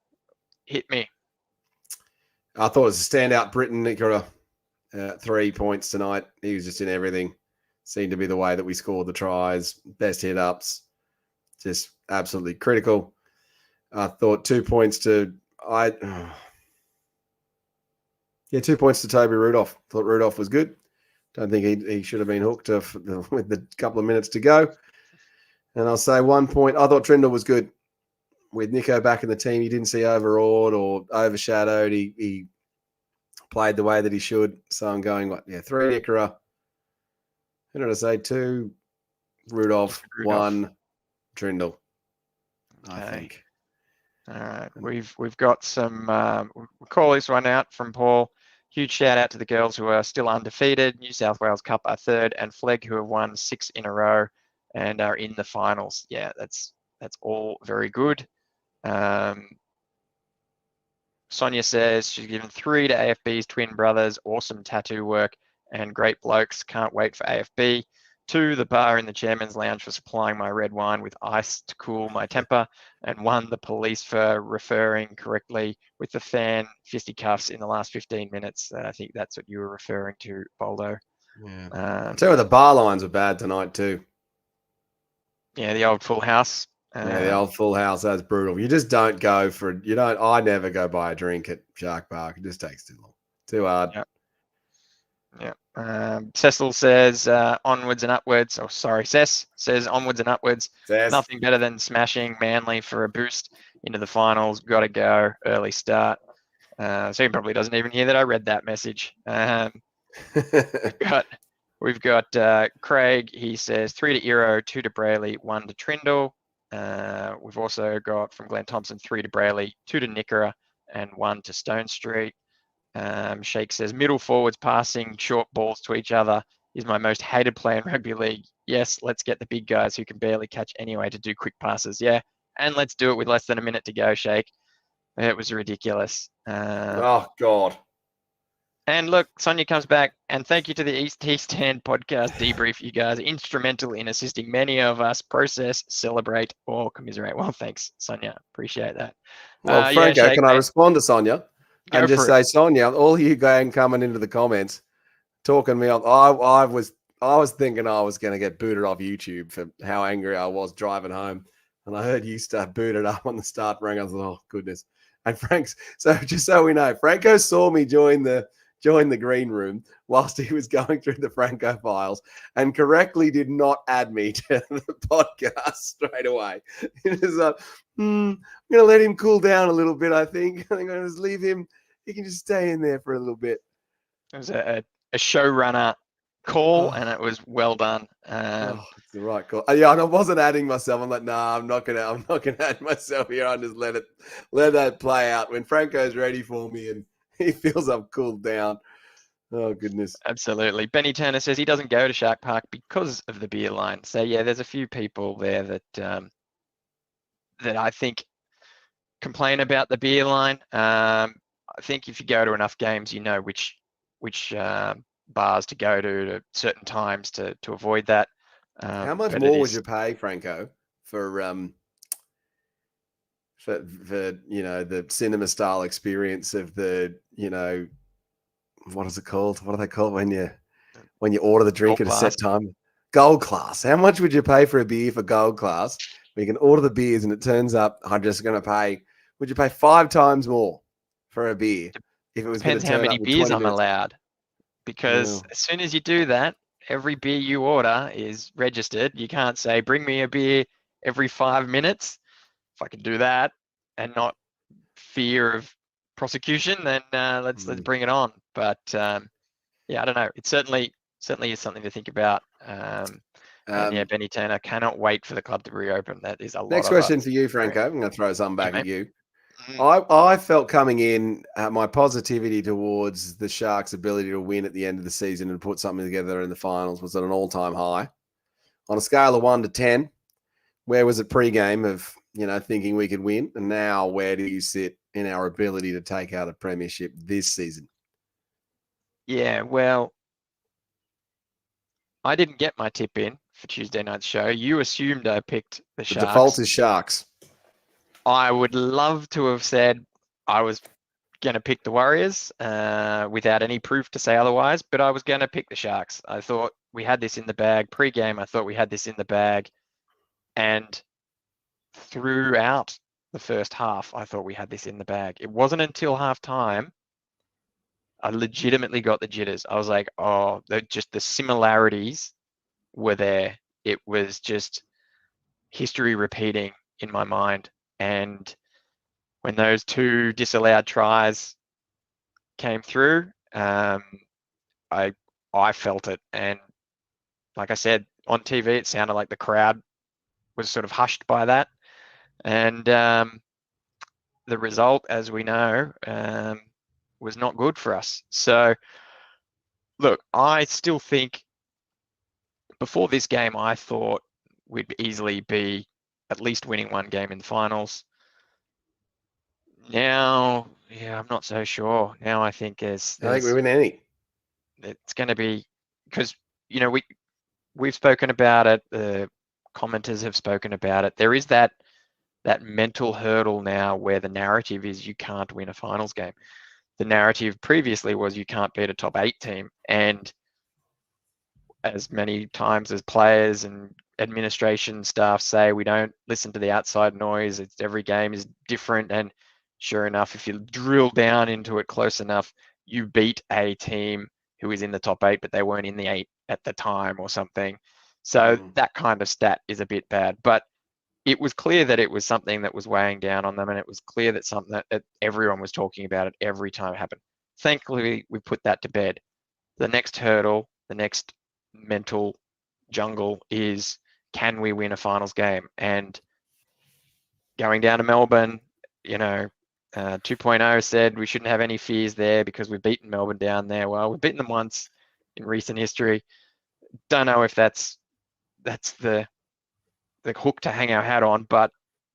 S8: Hit me.
S9: I thought it was a standout Britain. He got 3 points tonight. He was just in everything. Seemed to be the way that we scored the tries. Best hit ups. Just absolutely critical. I thought 2 points to 2 points to Toby Rudolph. Thought Rudolph was good. Don't think he should have been hooked with the couple of minutes to go. And I'll say 1 point. I thought Trindle was good. With Nico back in the team, he didn't see overawed or overshadowed. He played the way that he should. So I'm going, 3 Nicola. Who did I say? 2 Rudolph, 1 Trindle. I think.
S8: All right. We've got some we'll call this one out from Paul. Huge shout out to the girls who are still undefeated. New South Wales Cup are 3rd, and Flegg, who have won 6 in a row and are in the finals. Yeah, that's all very good. Sonia says she's given 3 to AFB's twin brothers. Awesome tattoo work and great blokes. Can't wait for AFB. 2, the bar in the chairman's lounge for supplying my red wine with ice to cool my temper. And 1, the police for referring correctly with the fan fisticuffs in the last 15 minutes. I think that's what you were referring to, Boldo.
S9: Yeah. I tell you what, the bar lines were bad tonight too.
S8: Yeah, the old Full House.
S9: The old Full House, that's brutal. You just don't go for, I never go buy a drink at Shark Park. It just takes too long. Too hard.
S8: Yeah. Cecil says onwards and upwards. Oh, sorry, Cess says onwards and upwards. Nothing better than smashing Manly for a boost into the finals. Got to go. Early start. So he probably doesn't even hear that I read that message. We've got Craig. He says 3 to Iro, 2 to Brayley, 1 to Trindle. We've also got from Glenn Thompson 3 to Brayley, 2 to Nickera, and 1 to Stone Street. Sheikh says middle forwards passing short balls to each other is my most hated play in rugby league. Yes, let's get the big guys who can barely catch anyway to do quick passes. Yeah, and let's do it with less than a minute to go, Shake. It was ridiculous.
S9: Oh, God.
S8: And look, Sonia comes back, and thank you to the East Stand podcast debrief. You guys are instrumental in assisting many of us process, celebrate, or commiserate. Well, thanks, Sonia. Appreciate that.
S9: Well, Franco,
S8: Shake,
S9: can I respond to Sonia and just say, Sonia, all you going coming into the comments, talking me on, I was thinking I was going to get booted off YouTube for how angry I was driving home, and I heard you start booted up on the start ring. I was like, oh goodness. And Frank's, so just so we know, Franco saw me join the green room whilst he was going through the Franco files and correctly did not add me to the podcast straight away. It was like, I'm going to let him cool down a little bit, I think. I'm going to just leave him. He can just stay in there for a little bit.
S8: It was a showrunner call, and it was well done.
S9: It's the right call. Yeah, and I wasn't adding myself. I'm like, nah, I'm not gonna add myself here. I just let that play out. When Franco's ready for me and he feels I've cooled down. Oh, goodness.
S8: Absolutely. Benny Turner says he doesn't go to Shark Park because of the beer line. So, yeah, there's a few people there that I think complain about the beer line. I think if you go to enough games, you know which bars to go to certain times to avoid that.
S9: How much more would you pay, Franco, for the cinema style experience of the, what is it called? What do they call it when you order the drink at a set time? Gold class. How much would you pay for a beer for gold class? Where you can order the beers and it turns up, I'm just going to pay. Would you pay 5 times more for a beer if it was going to turn up?
S8: Depends how many beers I'm allowed. Because as soon as you do that, every beer you order is registered. You can't say, bring me a beer every 5 minutes. If I can do that and not fear of prosecution, then let's bring it on. But I don't know. It certainly is something to think about. Benny Turner, cannot wait for the club to reopen. That is a lot.
S9: Next question for you, Franco. I'm going to throw some back at you. I felt coming in my positivity towards the Sharks' ability to win at the end of the season and put something together in the finals was at an all-time high. On a scale of 1 to 10, where was it pre-game of thinking we could win, and now where do you sit in our ability to take out a premiership this season?
S8: Yeah, well, I didn't get my tip in for Tuesday night's show. You assumed I picked the Sharks.
S9: The default is Sharks.
S8: I would love to have said I was going to pick the Warriors without any proof to say otherwise, but I was going to pick the Sharks. I thought we had this in the bag. Pre-game, I thought we had this in the bag. And throughout the first half, I thought we had this in the bag. It wasn't until halftime I legitimately got the jitters. I was like, oh, just the similarities were there. It was just history repeating in my mind. And when those 2 disallowed tries came through, I felt it. And like I said, on TV, it sounded like the crowd was sort of hushed by that. And the result, as we know, was not good for us. So, look, I still think before this game, I thought we'd easily be at least winning 1 game in the finals. Now, I'm not so sure. Now I think I think
S9: we win any.
S8: It's going to be because we've spoken about it. The commenters have spoken about it. There is that mental hurdle now where the narrative is you can't win a finals game. The narrative previously was you can't beat a top 8 team, and as many times as players and administration staff say, we don't listen to the outside noise. Every game is different, and sure enough, if you drill down into it close enough, you beat a team who is in the top 8, but they weren't in the 8 at the time or something. So that kind of stat is a bit bad. But it was clear that it was something that was weighing down on them, and it was clear that something that everyone was talking about it every time it happened. Thankfully, we put that to bed. The next hurdle, the next mental jungle is, can we win a finals game? And going down to Melbourne, 2.0 said we shouldn't have any fears there because we've beaten Melbourne down there. Well, we've beaten them once in recent history. Don't know if that's the hook to hang our hat on. But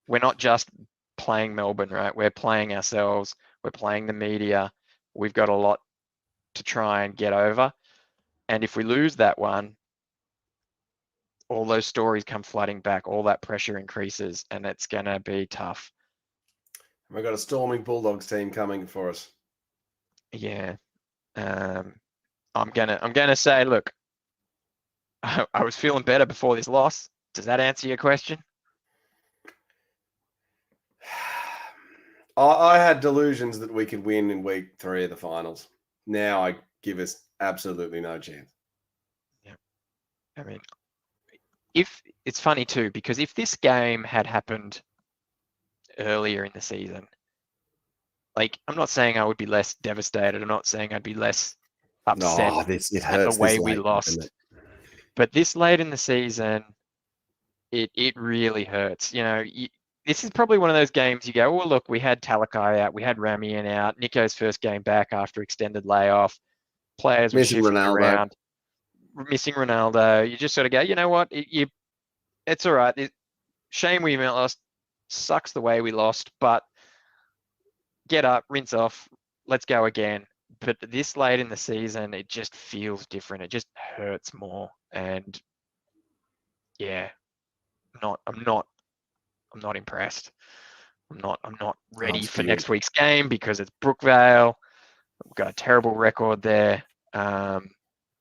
S8: we're not just playing Melbourne, right? We're playing ourselves. We're playing the media. We've got a lot to try and get over. And if we lose that one, all those stories come flooding back. All that pressure increases, and it's gonna be tough.
S9: We've got a storming Bulldogs team coming for us.
S8: Yeah. I'm gonna say, look, I was feeling better before this loss. Does that answer your question?
S9: I had delusions that we could win in week 3 of the finals. Now I give us absolutely no chance.
S8: Yeah. I mean, if it's funny too, because if this game had happened earlier in the season, like, I'm not saying I would be less devastated. I'm not saying I'd be less upset
S9: it
S8: at
S9: hurts
S8: the way
S9: this
S8: we
S9: late,
S8: lost. But this late in the season, it really hurts. You know, this is probably one of those games you go, well, look, we had Talakai out, we had Ramian out, Nico's first game back after extended layoff, players were
S9: Missing
S8: shifting
S9: Ronaldo.
S8: around, missing Ronaldo. You just sort of go, you know what, it's all right. Shame we lost, sucks the way we lost, but get up, rinse off, let's go again. But this late in the season, it just feels different. It just hurts more. And yeah, I'm not impressed. I'm not ready for next week's game because it's Brookvale. We've got a terrible record there. And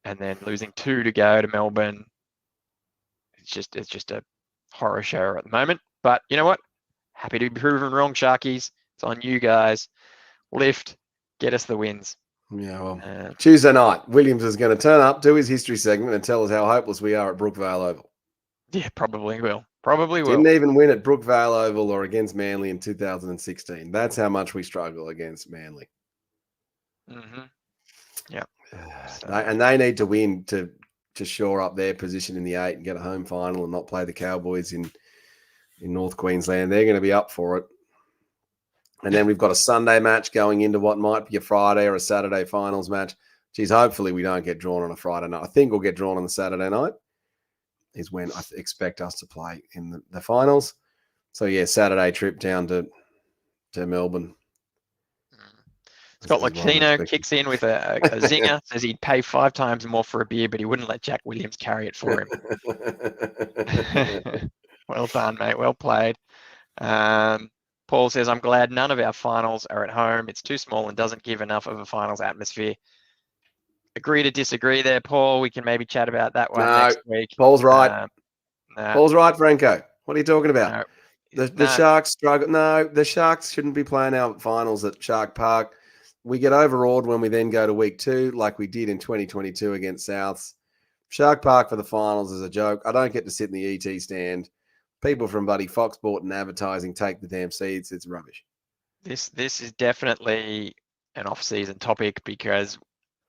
S8: then losing 2 to go to Melbourne. It's just a horror show at the moment. But you know what? Happy to be proven wrong, Sharkies. It's on you guys. Lift, get us the wins.
S9: Yeah, well, Tuesday night, Williams is going to turn up, do his history segment, and tell us how hopeless we are at Brookvale Oval.
S8: Yeah, probably will. Probably will.
S9: Didn't even win at Brookvale Oval or against Manly in 2016. That's how much we struggle against Manly.
S8: Mm-hmm. Yeah.
S9: And they need to win to shore up their position in the 8 and get a home final and not play the Cowboys in North Queensland. They're going to be up for it. And then we've got a Sunday match going into what might be a Friday or a Saturday finals match. Geez, hopefully we don't get drawn on a Friday night. I think we'll get drawn on the Saturday night is when I expect us to play in the finals. So, yeah, Saturday trip down to Melbourne.
S8: Scott Lucchino kicks in with a zinger, says he'd pay 5 times more for a beer, but he wouldn't let Jack Williams carry it for him. Well done, mate. Well played. Paul says, I'm glad none of our finals are at home. It's too small and doesn't give enough of a finals atmosphere. Agree to disagree there, Paul. We can maybe chat about that one next week.
S9: Paul's right. Paul's right, Franco. What are you talking about? The Sharks struggle. No, the Sharks shouldn't be playing our finals at Shark Park. We get overawed when we then go to week 2, like we did in 2022 against Souths. Shark Park for the finals is a joke. I don't get to sit in the ET stand. People from bloody Fox Sport and advertising take the damn seats. It's rubbish.
S8: This is definitely an off-season topic because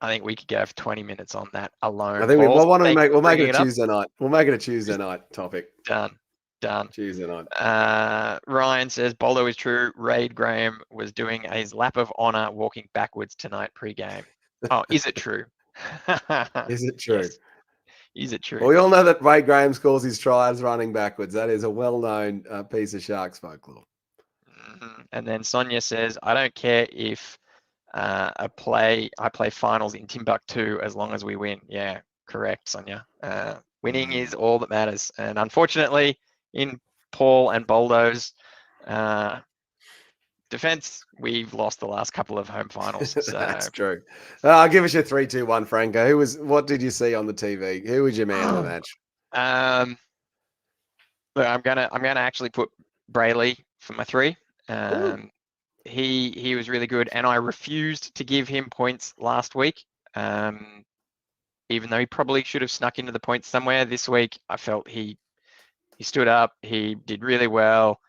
S8: I think we could go for 20 minutes on that alone.
S9: I think we'll make it a Tuesday night. We'll make it a Tuesday night topic.
S8: Done.
S9: Tuesday night.
S8: Ryan says Boldo is true. Raid Graham was doing his lap of honor walking backwards tonight pre-game. Oh, is it true?
S9: Is it true?
S8: Yes. Is it true?
S9: Well, we all know that Wade Graham scores his tries running backwards. That is a well-known piece of Sharks folklore.
S8: Mm-hmm. And then Sonia says, I don't care if I play finals in Timbuktu as long as we win. Yeah, correct, Sonia. Winning is all that matters. And unfortunately, in Paul and Boldo's defense, we've lost the last couple of home finals. So.
S9: That's true. I'll give us your 3-2-1, Franco. What did you see on the TV? Who was your man of the match?
S8: Look, I'm gonna actually put Brayley for my 3. He was really good, and I refused to give him points last week. Even though he probably should have snuck into the points somewhere this week, I felt he stood up. He did really well.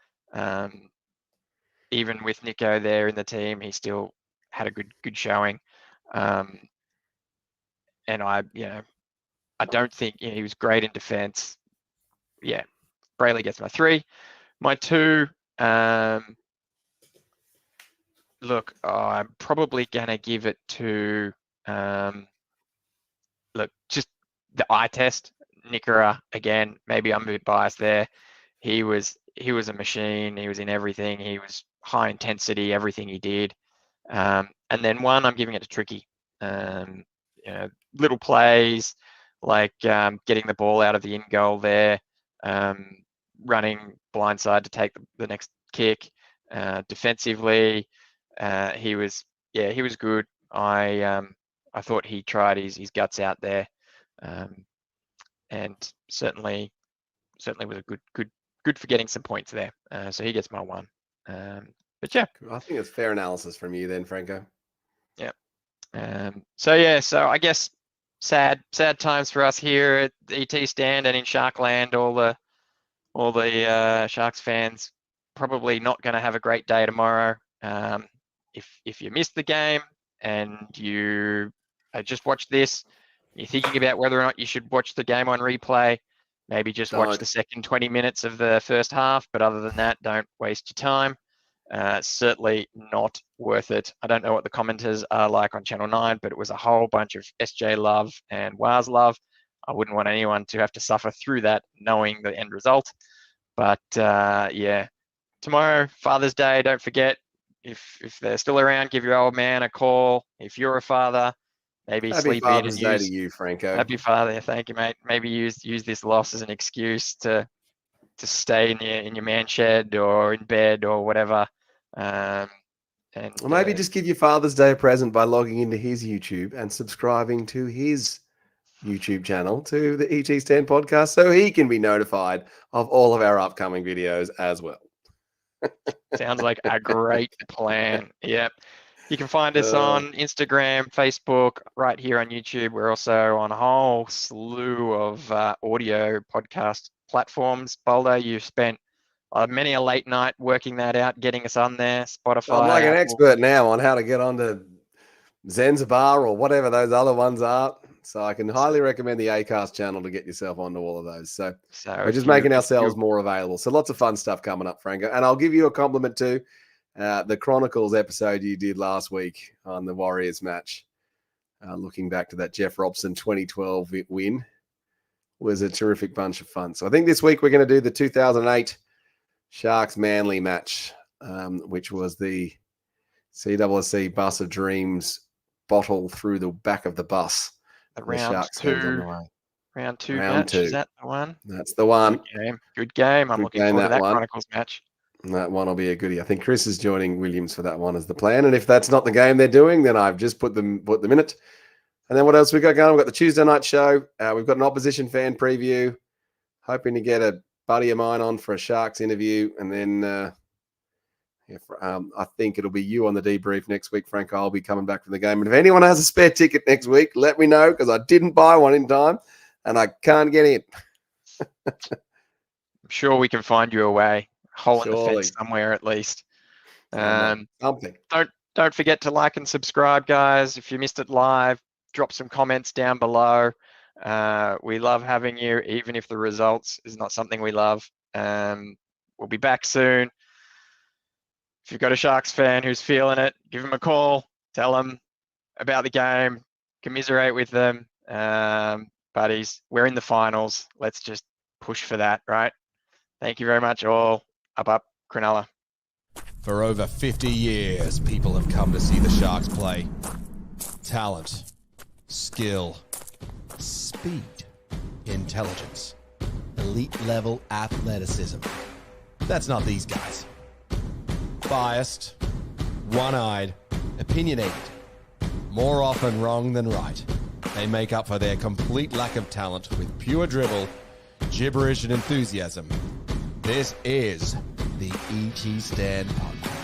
S8: Even with Nico there in the team, he still had a good showing. And I don't think he was great in defense. Yeah, Brayley gets my 3. My 2, look, I'm probably gonna give it to just the eye test. Nickera, again, maybe I'm a bit biased there. He was a machine. He was in everything. He was high intensity, everything he did. And then one, I'm giving it to Tricky. Little plays like getting the ball out of the in goal there, running blindside to take the next kick. Defensively, he was good. I thought he tried his guts out there, and certainly was a good for getting some points there. So he gets my one. But yeah,
S9: I think it's fair analysis from you then, Franco.
S8: Yeah. So I guess sad times for us here at the ET stand and in Sharkland. All the Sharks fans probably not going to have a great day tomorrow. If you missed the game and you just watched this, you're thinking about whether or not you should watch the game on replay. Maybe just watch the second 20 minutes of the first half. But other than that, don't waste your time. Certainly not worth it. I don't know what the commenters are like on Channel 9, but it was a whole bunch of SJ love and Waz love. I wouldn't want anyone to have to suffer through that knowing the end result. But tomorrow, Father's Day, don't forget, if they're still around, give your old man a call. If you're a father, maybe
S9: Happy
S8: sleep
S9: Father's
S8: in
S9: Day
S8: and
S9: to you, Franco.
S8: Happy Father, thank you, mate. Maybe use this loss as an excuse to stay in your man shed or in bed or whatever. Or
S9: maybe just give your Father's Day a present by logging into his YouTube and subscribing to his YouTube channel, to the ET Stand podcast, so he can be notified of all of our upcoming videos as well.
S8: Sounds like a great plan. Yep. You can find us on Instagram, Facebook, right here on YouTube. We're also on a whole slew of audio podcast platforms. Boldo, you've spent many a late night working that out, getting us on there. Spotify.
S9: I'm like an
S8: Apple.
S9: expert now on how to get onto Zanzibar or whatever those other ones are. So I can highly recommend the Acast channel to get yourself onto all of those. So we're just making ourselves more available. So lots of fun stuff coming up, Franco. And I'll give you a compliment too. The Chronicles episode you did last week on the Warriors match, looking back to that Jeff Robson 2012 win, was a terrific bunch of fun. So I think this week we're going to do the 2008 Sharks Manly match, which was the CWC Bus of Dreams bottle through the back of the bus.
S8: Round two match. Is that the one?
S9: That's the one.
S8: Good game. I'm looking forward to that Chronicles match.
S9: That one will be a goodie. I think Chris is joining Williams for that one as the plan. And if that's not the game they're doing, then I've just put them in it. And then what else we got going? We've got the Tuesday night show. We've got an opposition fan preview. Hoping to get a buddy of mine on for a Sharks interview. And then I think it'll be you on the debrief next week, Frank. I'll be coming back from the game. And if anyone has a spare ticket next week, let me know, because I didn't buy one in time and I can't get in.
S8: I'm sure we can find you a way. Hole in the fence somewhere at least.
S9: Something.
S8: Don't forget to like and subscribe, guys. If you missed it live, drop some comments down below. We love having you, even if the results is not something we love. We'll be back soon. If you've got a Sharks fan who's feeling it, give them a call. Tell them about the game. Commiserate with them. Buddies, we're in the finals. Let's just push for that, right? Thank you very much, all. Up, Cronulla.
S7: For over 50 years, people have come to see the Sharks play. Talent, skill, speed, intelligence, elite-level athleticism. That's not these guys. Biased, one-eyed, opinionated, more often wrong than right. They make up for their complete lack of talent with pure dribble, gibberish, and enthusiasm. This is the ET Stand Podcast.